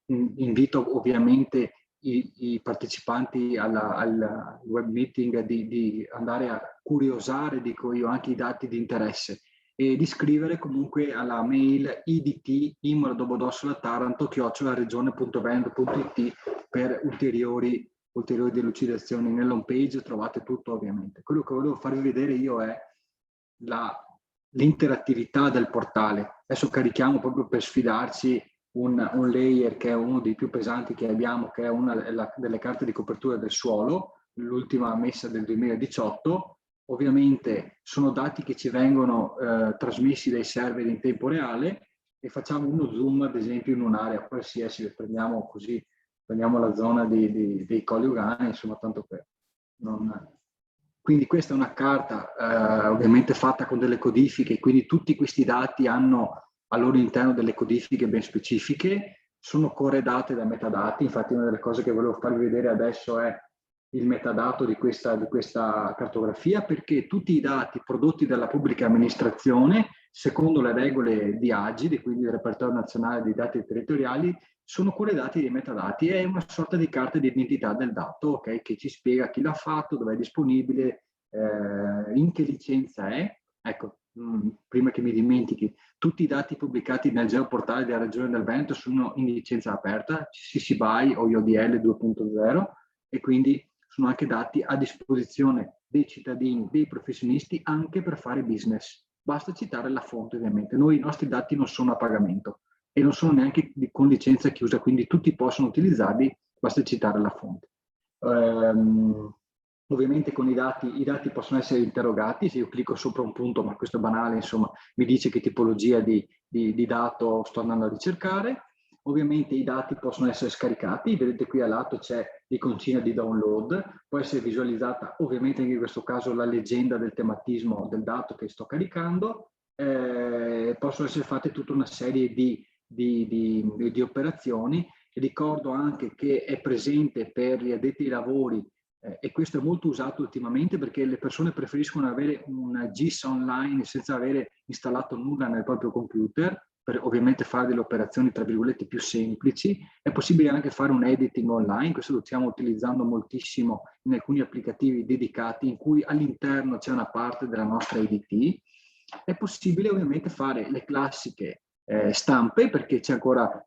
Invito ovviamente i partecipanti al web meeting di andare a curiosare, dico io, anche i dati di interesse e di scrivere comunque alla mail idt@taranto@regione.veneto.it per ulteriori delucidazioni. Nell'home page trovate tutto ovviamente. Quello che volevo farvi vedere io è l'interattività del portale. Adesso carichiamo proprio per sfidarci un layer che è uno dei più pesanti che abbiamo, che è una delle carte di copertura del suolo, l'ultima messa del 2018. Ovviamente sono dati che ci vengono trasmessi dai server in tempo reale e facciamo uno zoom ad esempio in un'area qualsiasi, prendiamo la zona dei Colli Ugani, insomma tanto per... Quindi questa è una carta ovviamente fatta con delle codifiche, quindi tutti questi dati hanno al loro interno delle codifiche ben specifiche, sono corredate da metadati. Infatti una delle cose che volevo farvi vedere adesso è il metadato di questa cartografia, perché tutti i dati prodotti dalla pubblica amministrazione, secondo le regole di AGID, quindi il Repertorio Nazionale dei Dati Territoriali, sono corredati dai metadati. È una sorta di carta di identità del dato, okay, che ci spiega chi l'ha fatto, dove è disponibile, in che licenza è. Ecco, prima che mi dimentichi, tutti i dati pubblicati nel geoportale della Regione del Veneto sono in licenza aperta, CC BY o IODL 2.0, e quindi sono anche dati a disposizione dei cittadini, dei professionisti, anche per fare business. Basta citare la fonte, ovviamente. I nostri dati non sono a pagamento e non sono neanche con licenza chiusa, quindi tutti possono utilizzarli, basta citare la fonte. Ovviamente con i dati possono essere interrogati, se io clicco sopra un punto, ma questo è banale, insomma, mi dice che tipologia di dato sto andando a ricercare. Ovviamente i dati possono essere scaricati, vedete qui a lato c'è l'iconcina di download, può essere visualizzata ovviamente anche in questo caso la leggenda del tematismo del dato che sto caricando, possono essere fatte tutta una serie di operazioni. Ricordo anche che è presente per gli addetti ai lavori e questo è molto usato ultimamente perché le persone preferiscono avere un GIS online senza avere installato nulla nel proprio computer, per ovviamente fare delle operazioni tra virgolette più semplici. È possibile anche fare un editing online, questo lo stiamo utilizzando moltissimo in alcuni applicativi dedicati in cui all'interno c'è una parte della nostra EDT. È possibile ovviamente fare le classiche stampe, perché sono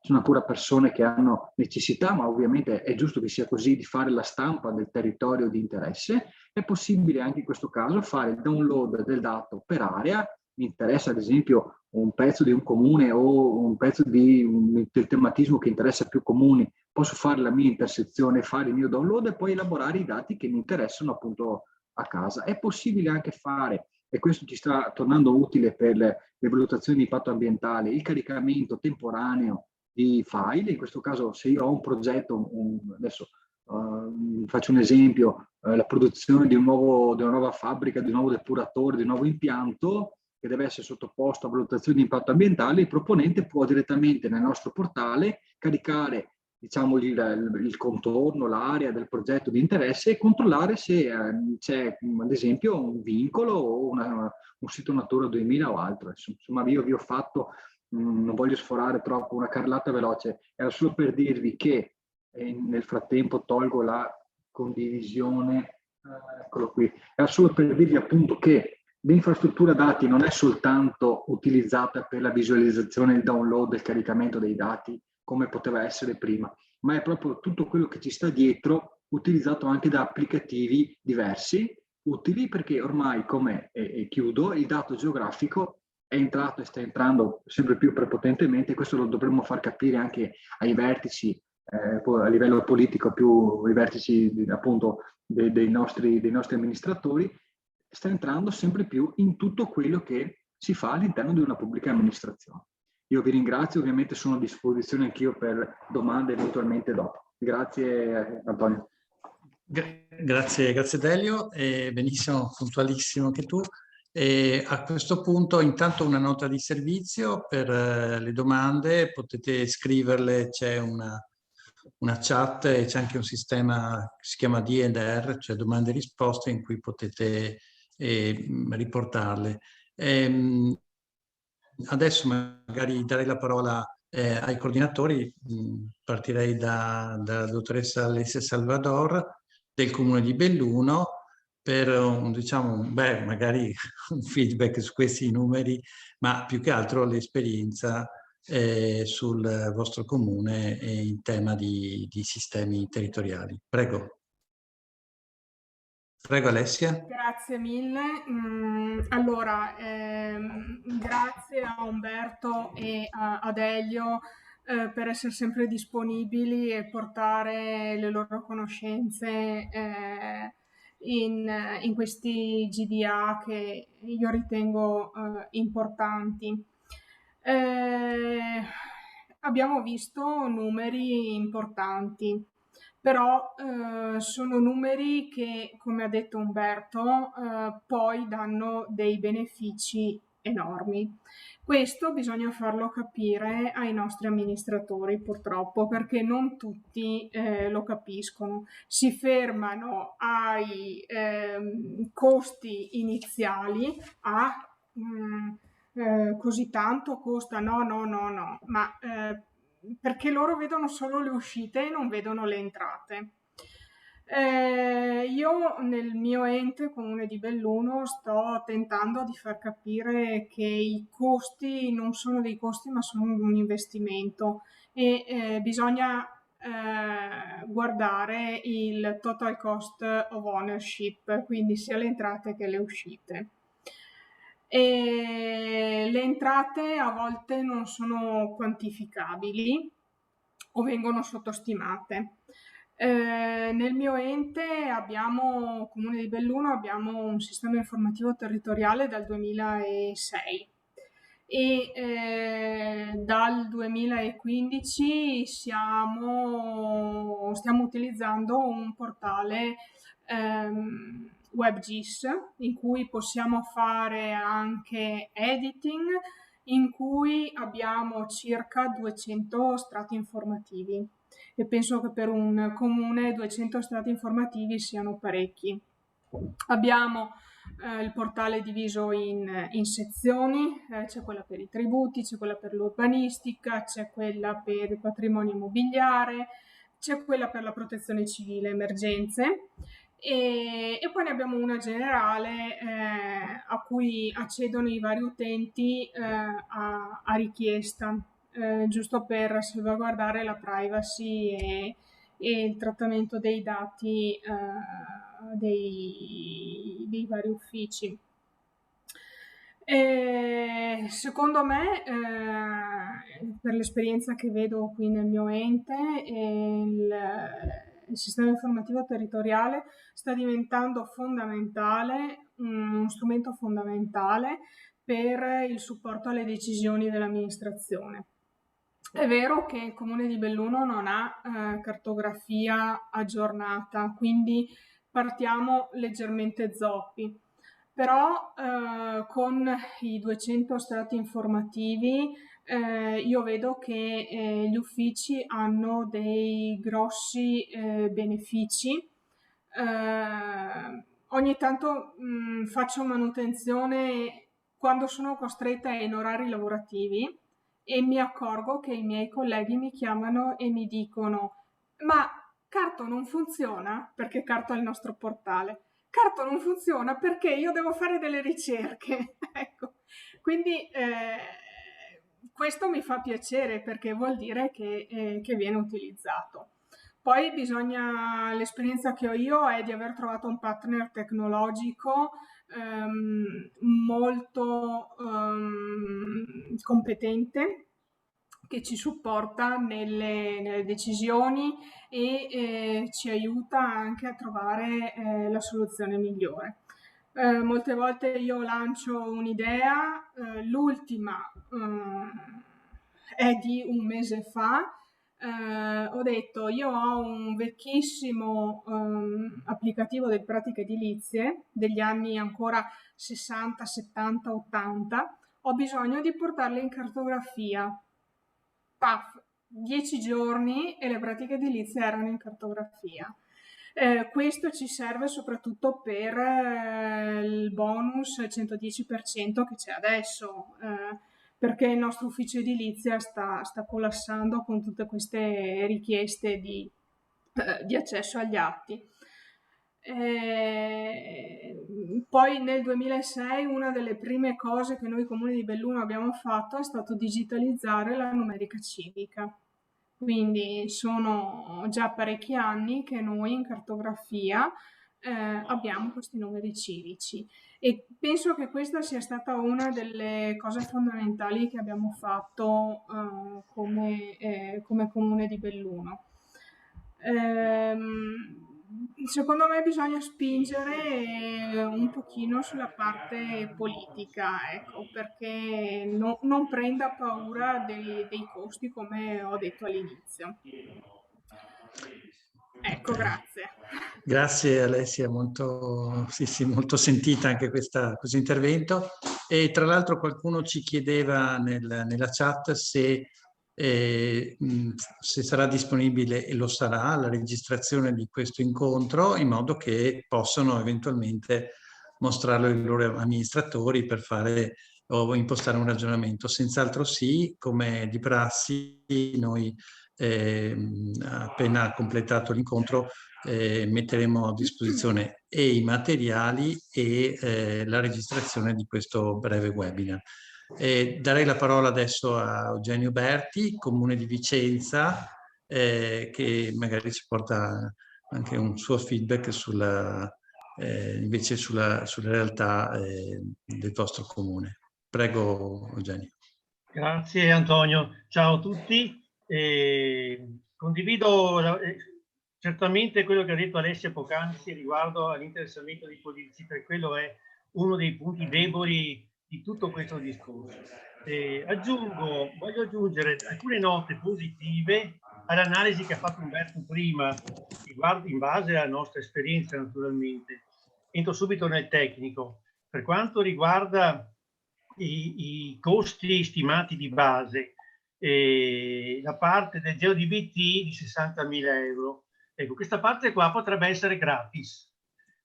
ancora persone che hanno necessità, ma ovviamente è giusto che sia così, di fare la stampa del territorio di interesse. È possibile anche in questo caso fare il download del dato per area. Mi interessa ad esempio un pezzo di un comune o un pezzo del tematismo che interessa più comuni, posso fare la mia intersezione, fare il mio download e poi elaborare i dati che mi interessano appunto a casa. È possibile anche fare, e questo ci sta tornando utile per le valutazioni di impatto ambientale, il caricamento temporaneo di file. In questo caso, se io ho un progetto, adesso faccio un esempio, la produzione di una nuova fabbrica, di un nuovo depuratore, di un nuovo impianto che deve essere sottoposto a valutazione di impatto ambientale, il proponente può direttamente nel nostro portale caricare, diciamo, il contorno, l'area del progetto di interesse e controllare se c'è ad esempio un vincolo o un sito Natura 2000 o altro. Insomma, io vi ho fatto, non voglio sforare troppo, una carrellata veloce, era solo per dirvi che nel frattempo tolgo la condivisione, eccolo qui, era solo per dirvi appunto che l'infrastruttura dati non è soltanto utilizzata per la visualizzazione, il download e il caricamento dei dati come poteva essere prima, ma è proprio tutto quello che ci sta dietro, utilizzato anche da applicativi diversi, utili perché ormai, come chiudo, il dato geografico è entrato e sta entrando sempre più prepotentemente. Questo lo dovremmo far capire anche ai vertici, a livello politico, più ai vertici appunto dei nostri amministratori. Sta entrando sempre più in tutto quello che si fa all'interno di una pubblica amministrazione. Io vi ringrazio, ovviamente sono a disposizione anch'io per domande eventualmente dopo. Grazie Antonio. Grazie Delio, benissimo, puntualissimo anche tu. E a questo punto intanto una nota di servizio per le domande, potete scriverle, c'è una chat e c'è anche un sistema che si chiama D&R, cioè domande e risposte, in cui potete riportarle. Adesso magari darei la parola ai coordinatori, partirei dalla dottoressa Alessia Salvador del Comune di Belluno per magari un feedback su questi numeri, ma più che altro l'esperienza sul vostro comune in tema di sistemi territoriali. Prego. Prego Alessia. Grazie mille. Allora, grazie a Umberto e a Delio per essere sempre disponibili e portare le loro conoscenze in questi GDA che io ritengo importanti. Abbiamo visto numeri importanti, però sono numeri che, come ha detto Umberto, poi danno dei benefici enormi. Questo bisogna farlo capire ai nostri amministratori, purtroppo, perché non tutti lo capiscono. Si fermano ai costi iniziali, così tanto costa, no, ma perché loro vedono solo le uscite e non vedono le entrate. Io nel mio ente, Comune di Belluno, sto tentando di far capire che i costi non sono dei costi ma sono un investimento e bisogna guardare il total cost of ownership, quindi sia le entrate che le uscite. E le entrate a volte non sono quantificabili o vengono sottostimate. Nel mio ente Comune di Belluno, abbiamo un sistema informativo territoriale dal 2006 e dal 2015 stiamo utilizzando un portale WebGIS in cui possiamo fare anche editing, in cui abbiamo circa 200 strati informativi e penso che per un comune 200 strati informativi siano parecchi. Abbiamo il portale diviso in sezioni, c'è quella per i tributi, c'è quella per l'urbanistica, c'è quella per il patrimonio immobiliare, c'è quella per la protezione civile, emergenze e poi ne abbiamo una generale a cui accedono i vari utenti a richiesta, giusto per salvaguardare la privacy e il trattamento dei dati dei vari uffici. Secondo me, per l'esperienza che vedo qui nel mio ente, il sistema informativo territoriale sta diventando fondamentale, uno strumento fondamentale per il supporto alle decisioni dell'amministrazione. È vero che il Comune di Belluno non ha cartografia aggiornata, quindi partiamo leggermente zoppi, però con i 200 strati informativi io vedo che gli uffici hanno dei grossi benefici. Ogni tanto faccio manutenzione quando sono costretta in orari lavorativi e mi accorgo che i miei colleghi mi chiamano e mi dicono: ma Carto non funziona? Perché Carto è il nostro portale. Carto non funziona perché io devo fare delle ricerche. Ecco, quindi questo mi fa piacere perché vuol dire che viene utilizzato. Poi l'esperienza che ho io è di aver trovato un partner tecnologico molto competente, che ci supporta nelle decisioni e ci aiuta anche a trovare la soluzione migliore. Molte volte io lancio un'idea, l'ultima è di un mese fa. Ho detto, io ho un vecchissimo applicativo di pratiche edilizie degli anni ancora 60, 70, 80, ho bisogno di portarle in cartografia. Paf, 10 giorni e le pratiche edilizie erano in cartografia. Questo ci serve soprattutto per il bonus 110% che c'è adesso, perché il nostro ufficio edilizia sta collassando con tutte queste richieste di accesso agli atti. Poi nel 2006 una delle prime cose che noi Comune di Belluno abbiamo fatto è stato digitalizzare la numerica civica. Quindi sono già parecchi anni che noi in cartografia abbiamo questi numeri civici e penso che questa sia stata una delle cose fondamentali che abbiamo fatto come Comune di Belluno. Secondo me bisogna spingere un pochino sulla parte politica, ecco, perché non prenda paura dei costi, come ho detto all'inizio. Ecco, grazie. Grazie Alessia, molto sentita anche questo intervento. E tra l'altro qualcuno ci chiedeva nella chat se sarà disponibile, e lo sarà, la registrazione di questo incontro in modo che possano eventualmente mostrarlo ai loro amministratori per fare o impostare un ragionamento. Senz'altro sì, come di prassi noi appena completato l'incontro metteremo a disposizione e i materiali e la registrazione di questo breve webinar. Darei la parola adesso a Eugenio Berti, Comune di Vicenza, che magari ci porta anche un suo feedback invece sulla realtà del vostro comune. Prego Eugenio. Grazie Antonio, ciao a tutti. Condivido certamente quello che ha detto Alessia poc'anzi riguardo all'interessamento dei politici, perché quello è uno dei punti deboli di tutto questo discorso. Voglio aggiungere alcune note positive all'analisi che ha fatto Umberto prima, in base alla nostra esperienza naturalmente. Entro subito nel tecnico. Per quanto riguarda i costi stimati di base, la parte del GeoDBT di 60.000 euro. Ecco, questa parte qua potrebbe essere gratis,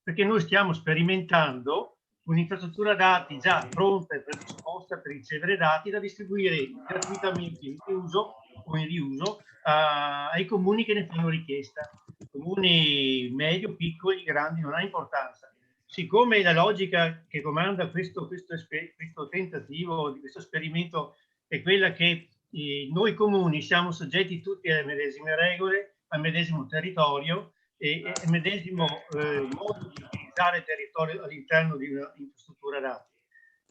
perché noi stiamo sperimentando un'infrastruttura dati già pronta e predisposta per ricevere dati da distribuire gratuitamente in riuso o in riuso ai comuni che ne fanno richiesta. Comuni medio, piccoli, grandi, non ha importanza. Siccome la logica che comanda questo tentativo, di questo esperimento, è quella che noi comuni siamo soggetti tutti alle medesime regole, al medesimo territorio e al medesimo modo di utilizzare il territorio all'interno di un'infrastruttura dati.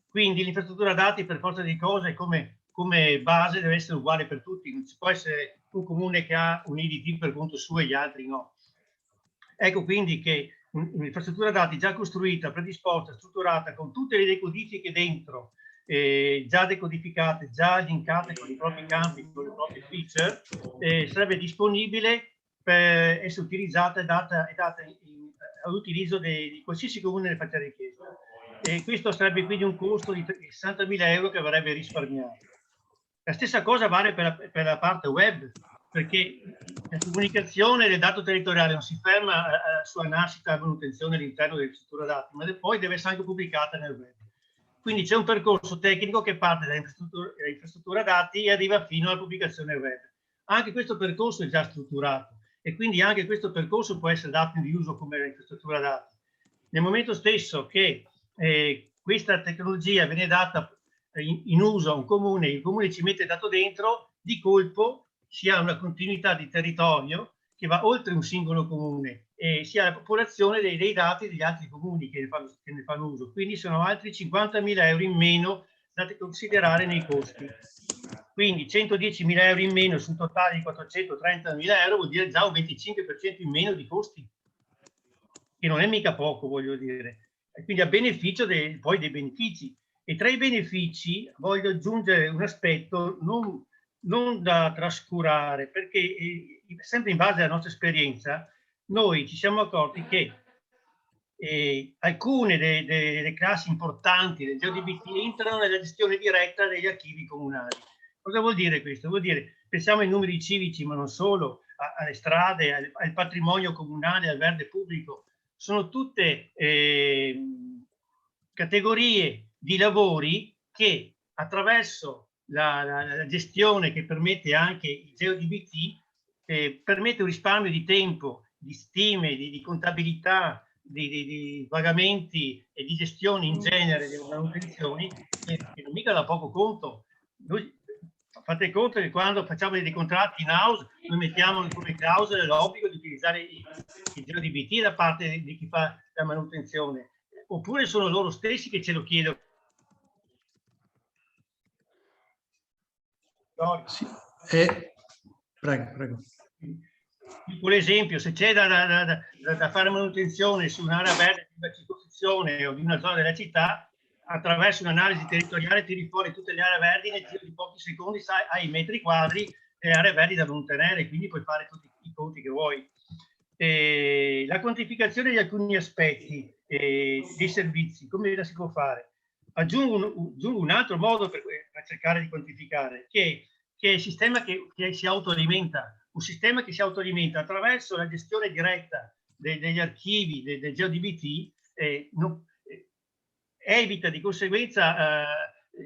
Quindi l'infrastruttura dati per forza di cose come base deve essere uguale per tutti, non ci può essere un comune che ha un IDT per conto suo e gli altri no. Ecco quindi che un'infrastruttura dati già costruita, predisposta, strutturata, con tutte le decodifiche dentro, già decodificate, già linkate con i propri campi, con le proprie feature, sarebbe disponibile per essere utilizzata e data all'utilizzo di qualsiasi comune ne faccia richiesta. E questo sarebbe quindi un costo di 60.000 euro che verrebbe risparmiato. La stessa cosa vale per la parte web, perché la comunicazione del dato territoriale non si ferma alla sua nascita e manutenzione all'interno dell'infrastruttura dati, ma poi deve essere anche pubblicata nel web. Quindi c'è un percorso tecnico che parte dall'infrastruttura dati e arriva fino alla pubblicazione web. Anche questo percorso è già strutturato e quindi anche questo percorso può essere dato in riuso come l'infrastruttura dati. Nel momento stesso che questa tecnologia viene data in uso a un comune, il comune ci mette il dato dentro, di colpo si ha una continuità di territorio che va oltre un singolo comune e si ha la popolazione dei dati degli altri comuni che ne fanno uso. Quindi sono altri 50.000 euro in meno da considerare nei costi. Quindi 110.000 euro in meno su un totale di 430.000 euro vuol dire già un 25% in meno di costi, che non è mica poco, voglio dire. E quindi a beneficio poi dei benefici. E tra i benefici voglio aggiungere un aspetto non da trascurare, perché sempre in base alla nostra esperienza noi ci siamo accorti che alcune delle classi importanti del GeoDBT entrano nella gestione diretta degli archivi comunali. Cosa vuol dire questo? Vuol dire, pensiamo ai numeri civici, ma non solo, alle strade, al patrimonio comunale, al verde pubblico. Sono tutte categorie di lavori che attraverso la gestione che permette anche il GeoDBT permette un risparmio di tempo, di stime, di contabilità, di pagamenti e di gestione in genere delle manutenzioni che non mica da poco conto. Noi, fate conto che quando facciamo dei contratti in house noi mettiamo come clausola l'obbligo di utilizzare il GeoDBT da parte di chi fa la manutenzione, oppure sono loro stessi che ce lo chiedono. Sì. Prego. Per esempio, se c'è da fare manutenzione su un'area verde di una circoscrizione o di una zona della città, attraverso un'analisi territoriale tiri fuori tutte le aree verdi nel giro di pochi secondi, sai, hai i metri quadri e le aree verdi da mantenere, quindi puoi fare tutti i conti che vuoi. La quantificazione di alcuni aspetti dei servizi, come la si può fare? Aggiungo un altro modo per cercare di quantificare, che è il sistema che si autoalimenta, un sistema che si autoalimenta attraverso la gestione diretta degli archivi del GeoDBT, evita di conseguenza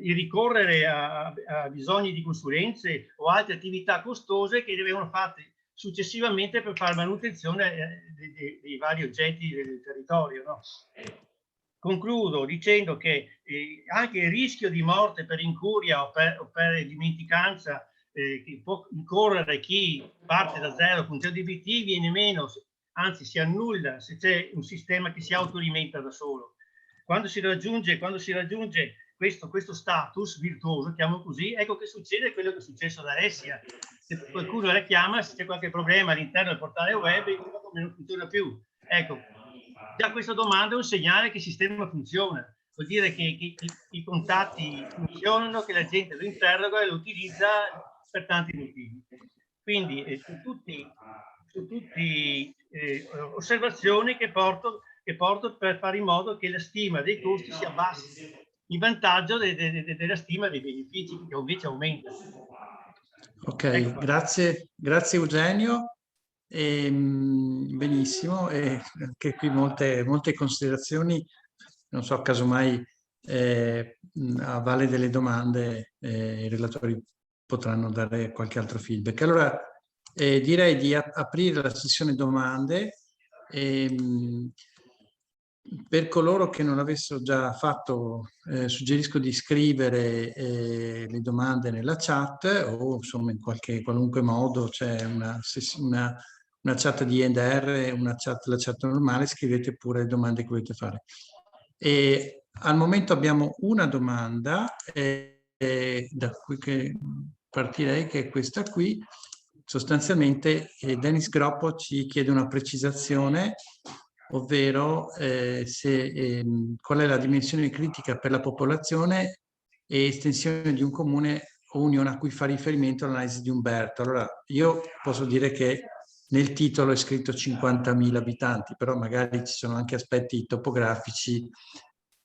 il ricorrere a bisogni di consulenze o altre attività costose che vengono fatte successivamente per fare manutenzione dei vari oggetti del territorio, no? Concludo dicendo che anche il rischio di morte per incuria o per dimenticanza che può incorrere chi parte da zero con GeoDBT viene meno, anzi si annulla se c'è un sistema che si autoalimenta da solo. Quando si raggiunge questo status virtuoso, chiamo così, ecco che succede quello che è successo ad Alessia. Se qualcuno la chiama, se c'è qualche problema all'interno del portale web, non funziona più. Ecco, già questa domanda è un segnale che il sistema funziona. Vuol dire che i contatti funzionano, che la gente lo interroga e lo utilizza per tanti motivi. Quindi su tutti osservazioni che porto per fare in modo che la stima dei costi si abbassi in vantaggio della stima dei benefici, che invece aumenta. Ok, Ecco, grazie Eugenio. Benissimo, e anche qui molte considerazioni. Non so, casomai a valle delle domande i relatori potranno dare qualche altro feedback. Allora direi di aprire la sessione domande. Per coloro che non l'avessero già fatto, suggerisco di scrivere le domande nella chat o insomma in qualunque modo. C'è una chat di NDR, la chat normale, scrivete pure le domande che volete fare. E al momento abbiamo una domanda da cui partirei, che è questa qui. Sostanzialmente Dennis Groppo ci chiede una precisazione, ovvero qual è la dimensione critica per la popolazione e estensione di un comune o unione a cui fa riferimento l'analisi di Umberto. Allora, io posso dire che nel titolo è scritto 50.000 abitanti, però magari ci sono anche aspetti topografici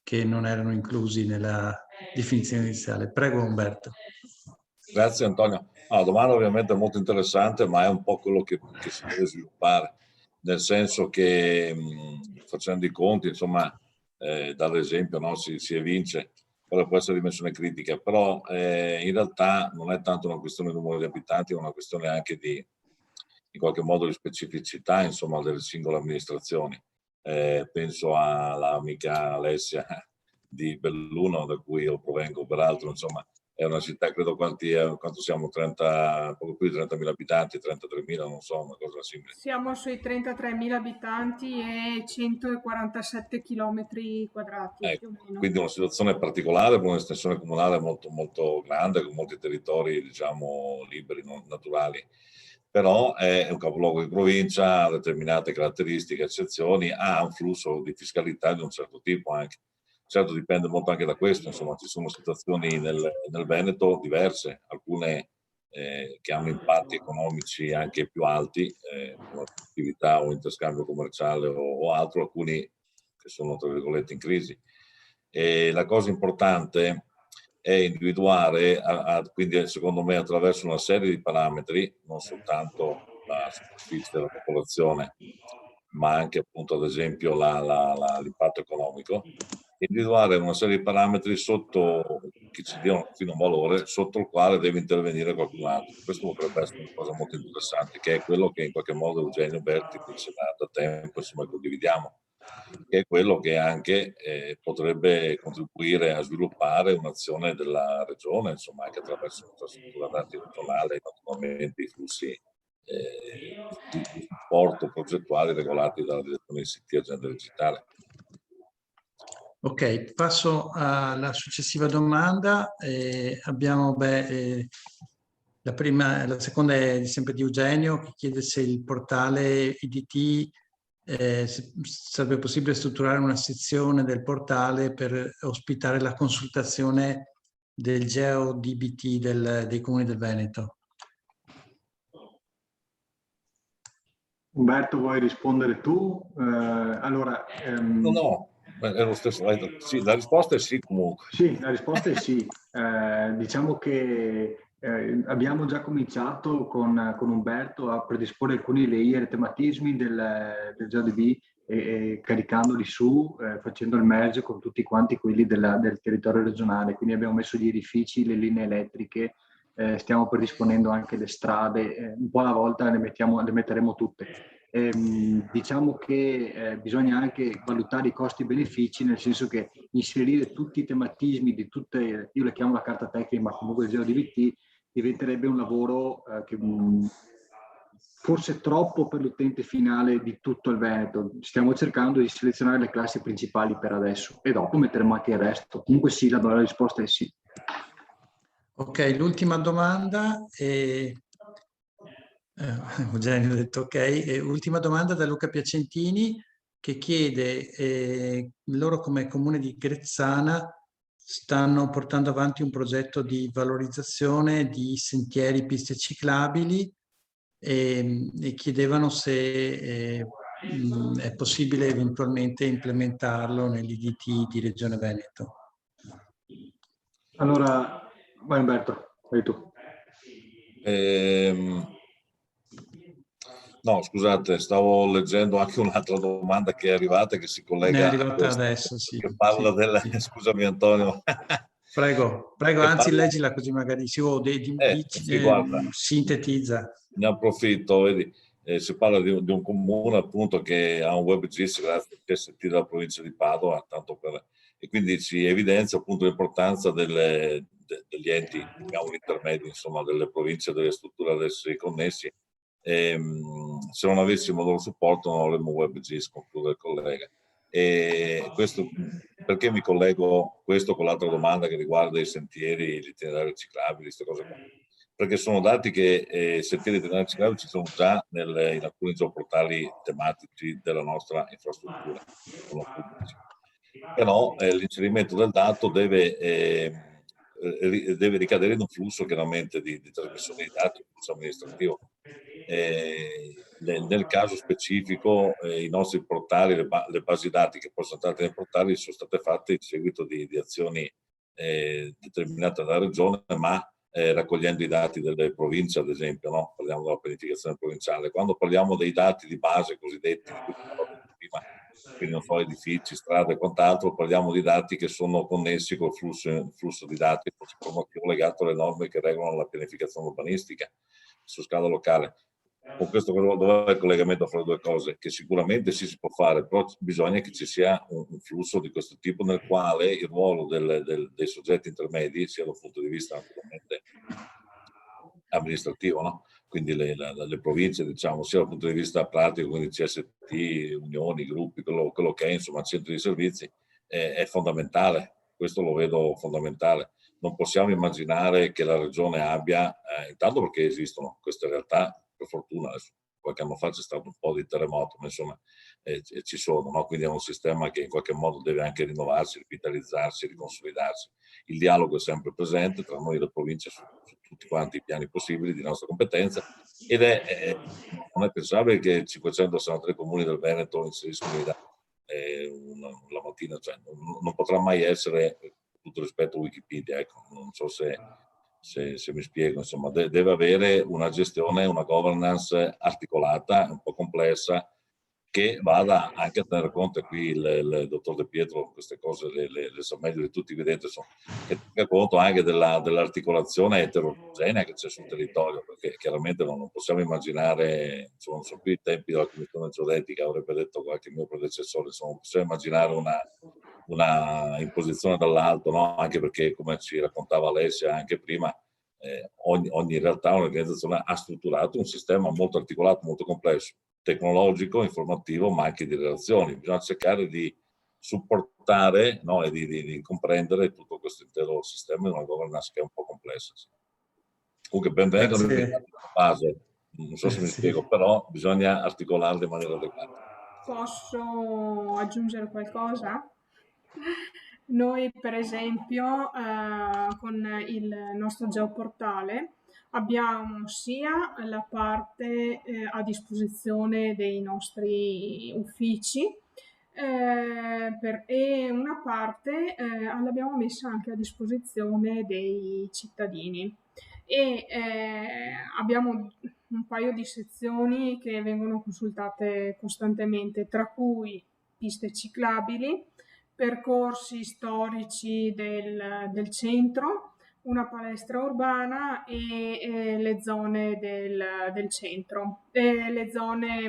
che non erano inclusi nella definizione iniziale. Prego Umberto. Grazie Antonio. La domanda ovviamente è molto interessante, ma è un po' quello che si deve sviluppare, nel senso che facendo i conti, insomma, dall'esempio, no, si evince quella può essere dimensione critica, però in realtà non è tanto una questione di numero di abitanti, è una questione anche in qualche modo di specificità, insomma, delle singole amministrazioni. Penso all'amica Alessia di Belluno, da cui io provengo, peraltro, insomma, è una città, credo quanto siamo, poco più di 30.000 abitanti, 33.000, non so, una cosa simile. Siamo sui 33.000 abitanti e 147 chilometri quadrati, Ecco, più o meno. quindi una situazione particolare, con un'estensione comunale molto, molto grande, con molti territori, diciamo, liberi, naturali. Però è un capoluogo di provincia, ha determinate caratteristiche, eccezioni, ha un flusso di fiscalità di un certo tipo anche. Certo, dipende molto anche da questo, insomma, ci sono situazioni nel Veneto diverse, alcune che hanno impatti economici anche più alti, come attività o interscambio commerciale o altro, alcuni che sono, tra virgolette, in crisi. E la cosa importante è individuare, quindi secondo me attraverso una serie di parametri, non soltanto la superficie della popolazione, ma anche appunto ad esempio l'impatto economico, individuare una serie di parametri sotto che ci diano fino a un valore sotto il quale deve intervenire qualcun altro. Questo potrebbe essere una cosa molto interessante, che è quello che in qualche modo Eugenio Berti dice da tempo, insomma, condividiamo, che è quello che anche potrebbe contribuire a sviluppare un'azione della regione, insomma, anche attraverso l'infrastruttura dati regionale e naturalmente i flussi di supporto progettuali regolati dalla direzione ICT Agenda Digitale. Ok, passo alla successiva domanda. Abbiamo la seconda è sempre di Eugenio, che chiede se il portale IDT sarebbe possibile strutturare una sezione del portale per ospitare la consultazione del GeoDBT dei comuni del Veneto. Umberto, vuoi rispondere tu? Allora, no, è lo stesso. Sì, la risposta è sì comunque. Sì, la risposta è sì. Diciamo che abbiamo già cominciato con Umberto a predisporre alcuni layer tematismi del GeoDB e caricandoli su, facendo il merge con tutti quanti quelli del territorio regionale. Quindi abbiamo messo gli edifici, le linee elettriche, stiamo predisponendo anche le strade, un po' alla volta le metteremo tutte. Diciamo che bisogna anche valutare i costi-benefici, nel senso che inserire tutti i tematismi di tutte, io le chiamo la carta tecnica, ma comunque il GeoDBT diventerebbe un lavoro che forse troppo per l'utente finale di tutto il Veneto. Stiamo cercando di selezionare le classi principali per adesso e dopo metteremo anche il resto. Comunque sì, la risposta è sì. Ok, l'ultima domanda ho già detto ok. Ultima domanda da Luca Piacentini, che chiede, loro come comune di Grezzana stanno portando avanti un progetto di valorizzazione di sentieri, piste ciclabili e chiedevano se è possibile eventualmente implementarlo nell'IDT di Regione Veneto. Allora, vai Umberto, vai tu. No, scusate, stavo leggendo anche un'altra domanda che è arrivata, che si collega Ne è arrivata a questa, adesso, sì. che parla Sì, del... sì. Scusami Antonio. Prego, anzi leggila così magari sì, guarda, sintetizza. ne approfitto, vedi, si parla di un comune appunto che ha un WebGIS grazie al PST della provincia di Padova, e quindi si evidenzia appunto l'importanza degli enti, diciamo, intermedi, insomma, delle province e delle strutture ad essi connessi. Se non avessimo il loro supporto non avremmo WebGIS, conclude il collega. E questo, perché mi collego questo con l'altra domanda che riguarda i sentieri, gli itinerari ciclabili, queste cose qua? Perché sono dati che sentieri di itinerari ciclabili ci sono già in alcuni geoportali tematici della nostra infrastruttura, sono pubblici. Però l'inserimento del dato deve ricadere in un flusso chiaramente di trasmissione di dati, un flusso amministrativo. Nel caso specifico i nostri portali, le basi dati che possono entrare nei portali sono state fatte in seguito di azioni determinate dalla regione, ma raccogliendo i dati delle province, ad esempio, no? Parliamo della pianificazione provinciale. Quando parliamo dei dati di base cosiddetti, di cui parlavamo prima, quindi non so, edifici, strade e quant'altro, parliamo di dati che sono connessi col flusso di dati informativo legato alle norme che regolano la pianificazione urbanistica su scala locale. Con questo dov'è il collegamento fra le due cose? Che sicuramente si può fare, però bisogna che ci sia un flusso di questo tipo nel quale il ruolo dei soggetti intermedi, sia dal punto di vista naturalmente amministrativo, no? Quindi le province, diciamo, sia dal punto di vista pratico, quindi CST, unioni, gruppi, quello che è, insomma, centri di servizi, è fondamentale. Questo lo vedo fondamentale. Non possiamo immaginare che la regione abbia, intanto perché esistono queste realtà, per fortuna, qualche anno fa c'è stato un po' di terremoto, ma insomma ci sono, no? Quindi è un sistema che in qualche modo deve anche rinnovarsi, rivitalizzarsi, riconsolidarsi. Il dialogo è sempre presente tra noi e le province su tutti quanti i piani possibili di nostra competenza ed non è pensabile che 563 comuni del Veneto inseriscono i dati la mattina, cioè non potrà mai essere, tutto rispetto a Wikipedia, ecco, non so se mi spiego, insomma, deve avere una gestione, una governance articolata, un po' complessa, che vada anche a tenere conto, e qui il dottor De Pietro queste cose le sa meglio di tutti, vedete, che tenga conto anche dell'articolazione eterogenea che c'è sul territorio, perché chiaramente non possiamo immaginare, insomma, non sono più i tempi della commissione geodetica, avrebbe detto qualche mio predecessore, insomma, non possiamo immaginare una imposizione dall'alto, no? Anche perché, come ci raccontava Alessia anche prima, ogni realtà, un'organizzazione ha strutturato un sistema molto articolato, molto complesso, tecnologico, informativo, ma anche di relazioni. Bisogna cercare di supportare, no? E di comprendere tutto questo intero sistema in una governance che è un po' complessa. Sì. Comunque ben vengano i dati di base, non so se mi spiego, però bisogna articolarli in maniera adeguata. Posso aggiungere qualcosa? Noi per esempio con il nostro geoportale abbiamo sia la parte a disposizione dei nostri uffici e una parte l'abbiamo messa anche a disposizione dei cittadini e abbiamo un paio di sezioni che vengono consultate costantemente, tra cui piste ciclabili, percorsi storici del centro, una palestra urbana e le zone del centro, le zone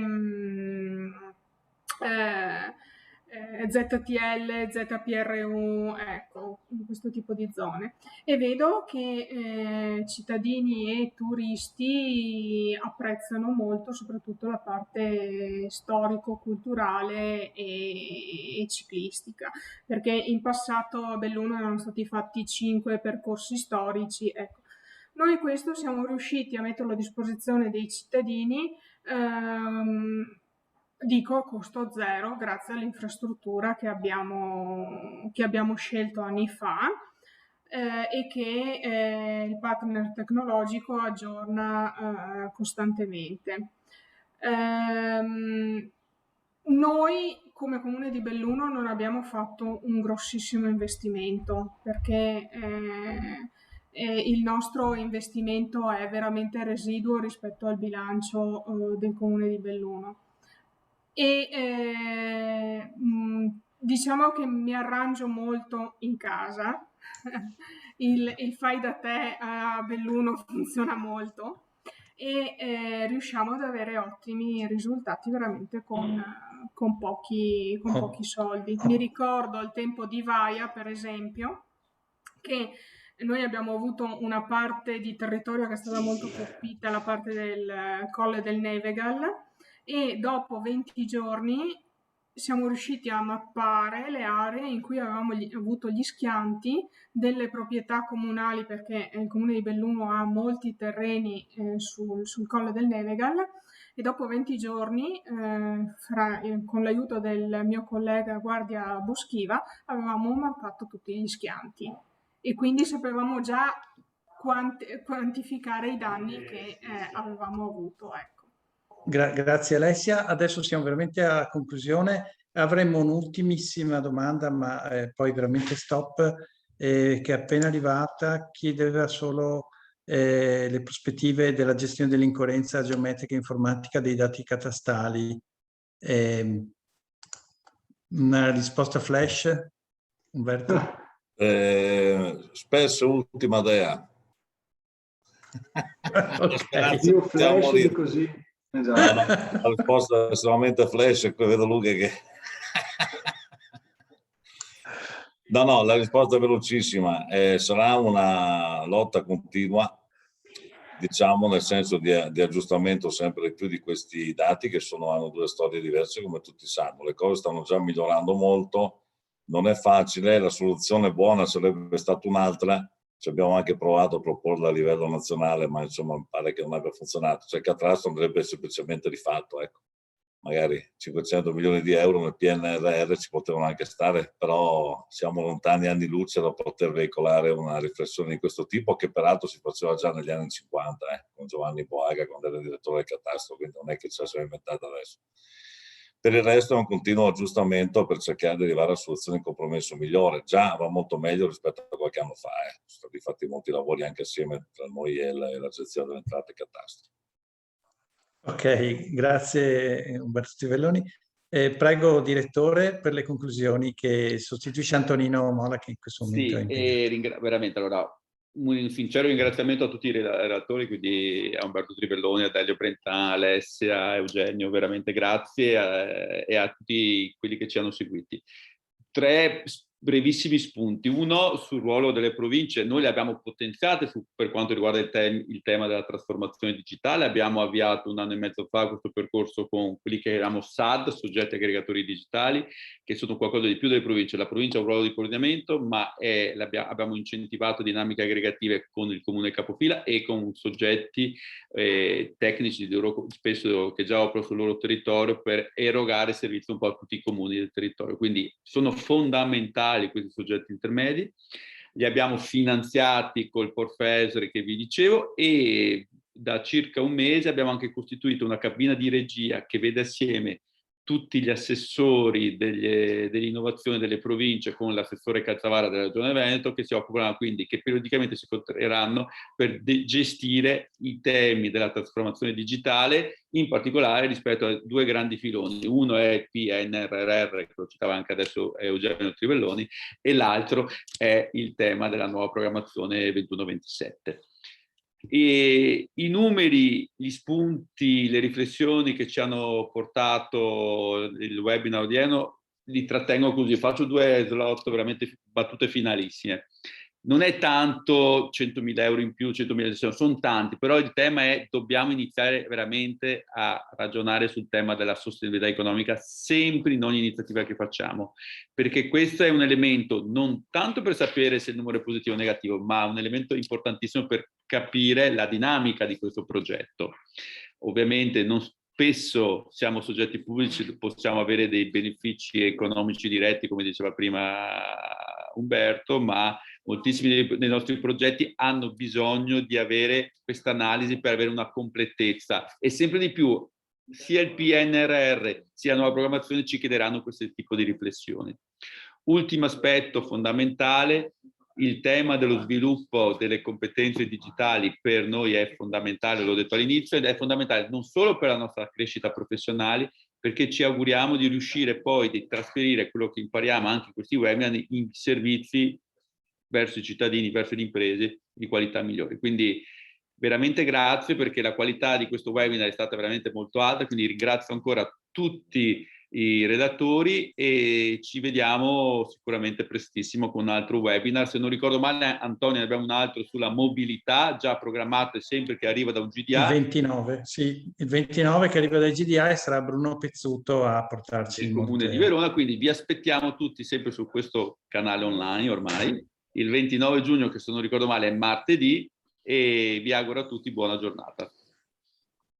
ZTL, ZPRU, ecco, questo tipo di zone. E vedo che cittadini e turisti apprezzano molto soprattutto la parte storico-culturale e ciclistica, perché in passato a Belluno erano stati fatti 5 percorsi storici. Ecco. Noi questo siamo riusciti a metterlo a disposizione dei cittadini, dico a costo zero, grazie all'infrastruttura che abbiamo scelto anni fa e che il partner tecnologico aggiorna costantemente. Noi come Comune di Belluno non abbiamo fatto un grossissimo investimento perché il nostro investimento è veramente residuo rispetto al bilancio del Comune di Belluno. E diciamo che mi arrangio molto in casa, il fai da te a Belluno funziona molto e riusciamo ad avere ottimi risultati veramente con pochi soldi. Mi ricordo al tempo di Vaia, per esempio, che noi abbiamo avuto una parte di territorio che è stata molto colpita, la parte del Colle del Nevegal, e dopo 20 giorni siamo riusciti a mappare le aree in cui avevamo avuto gli schianti delle proprietà comunali, perché il Comune di Belluno ha molti terreni sul Colle del Nevegal, e dopo 20 giorni, con l'aiuto del mio collega Guardia Boschiva, avevamo mappato tutti gli schianti e quindi sapevamo già quantificare i danni che avevamo avuto. Ecco. Grazie Alessia, adesso siamo veramente a conclusione. Avremmo un'ultimissima domanda, ma poi veramente stop, che è appena arrivata, chiedeva solo le prospettive della gestione dell'incoerenza geometrica e informatica dei dati catastali. Una risposta flash, Umberto? Spesso ultima dea. Okay. Io flash di così. Esatto. No, la risposta è estremamente flash, vedo Luca che... No, la risposta è velocissima. Sarà una lotta continua, diciamo, nel senso di aggiustamento sempre di più di questi dati che hanno due storie diverse, come tutti sanno. Le cose stanno già migliorando molto, non è facile, la soluzione buona sarebbe stata un'altra. Ci abbiamo anche provato a proporla a livello nazionale, ma insomma mi pare che non abbia funzionato. Cioè il catasto andrebbe semplicemente rifatto, ecco. Magari 500 milioni di euro nel PNRR ci potevano anche stare, però siamo lontani anni luce da poter veicolare una riflessione di questo tipo, che peraltro si faceva già negli anni 50, con Giovanni Boaga, quando era direttore del catasto, quindi non è che ce la siamo inventata adesso. Per il resto è un continuo aggiustamento per cercare di arrivare a soluzioni di compromesso migliore. Già va molto meglio rispetto a qualche anno fa. Sono stati fatti molti lavori anche assieme tra noi e l'Agenzia delle Entrate e Catastro. Ok, grazie Umberto Stivelloni. Prego direttore per le conclusioni, che sostituisce Antonino Mola, che in questo momento è impegnato. Veramente, allora, un sincero ringraziamento a tutti i relatori, quindi a Umberto Trivelloni, a Delio Brentana, Alessia, Eugenio, veramente grazie, e a tutti quelli che ci hanno seguiti. 3 brevissimi spunti. Uno sul ruolo delle province. Noi le abbiamo potenziate per quanto riguarda il tema della trasformazione digitale. Abbiamo avviato 1 anno e mezzo fa questo percorso con quelli che erano SAD, soggetti aggregatori digitali, che sono qualcosa di più delle province. La provincia ha un ruolo di coordinamento, ma abbiamo incentivato dinamiche aggregative con il comune capofila e con soggetti tecnici spesso che già operano sul loro territorio, per erogare servizi un po' a tutti i comuni del territorio. Quindi sono fondamentali questi soggetti intermedi. Li abbiamo finanziati col Porfesre che vi dicevo, e da circa un mese abbiamo anche costituito una cabina di regia che vede assieme tutti gli assessori dell'innovazione delle province con l'assessore Cazzavara della Regione Veneto, che si occupano quindi, che periodicamente si incontreranno per gestire i temi della trasformazione digitale, in particolare rispetto a 2 grandi filoni. Uno è il PNRR, che lo citava anche adesso Eugenio Trivelloni, e l'altro è il tema della nuova programmazione 21-27. E i numeri, gli spunti, le riflessioni che ci hanno portato il webinar odierno li trattengo così, faccio 2 slot veramente battute finalissime. Non è tanto 100.000 euro in più, 100.000, sono tanti, però il tema è dobbiamo iniziare veramente a ragionare sul tema della sostenibilità economica sempre in ogni iniziativa che facciamo, perché questo è un elemento non tanto per sapere se il numero è positivo o negativo, ma un elemento importantissimo per capire la dinamica di questo progetto. Ovviamente non spesso siamo soggetti pubblici, possiamo avere dei benefici economici diretti, come diceva prima Umberto, ma moltissimi dei nostri progetti hanno bisogno di avere questa analisi per avere una completezza, e sempre di più sia il PNRR sia la nuova programmazione ci chiederanno questo tipo di riflessioni. Ultimo aspetto fondamentale, il tema dello sviluppo delle competenze digitali per noi è fondamentale, l'ho detto all'inizio, ed è fondamentale non solo per la nostra crescita professionale, perché ci auguriamo di riuscire poi di trasferire quello che impariamo anche in questi webinar in servizi verso i cittadini, verso le imprese di qualità migliore. Quindi veramente grazie, perché la qualità di questo webinar è stata veramente molto alta, quindi ringrazio ancora tutti i redattori e ci vediamo sicuramente prestissimo con un altro webinar. Se non ricordo male, Antonio, ne abbiamo un altro sulla mobilità già programmato, sempre che arriva da un GDA. Il 29, sì, il 29 che arriva dai GDA e sarà Bruno Pezzuto a portarci il Comune di Verona, quindi vi aspettiamo tutti sempre su questo canale online ormai. Il 29 giugno, che se non ricordo male è martedì, e vi auguro a tutti buona giornata.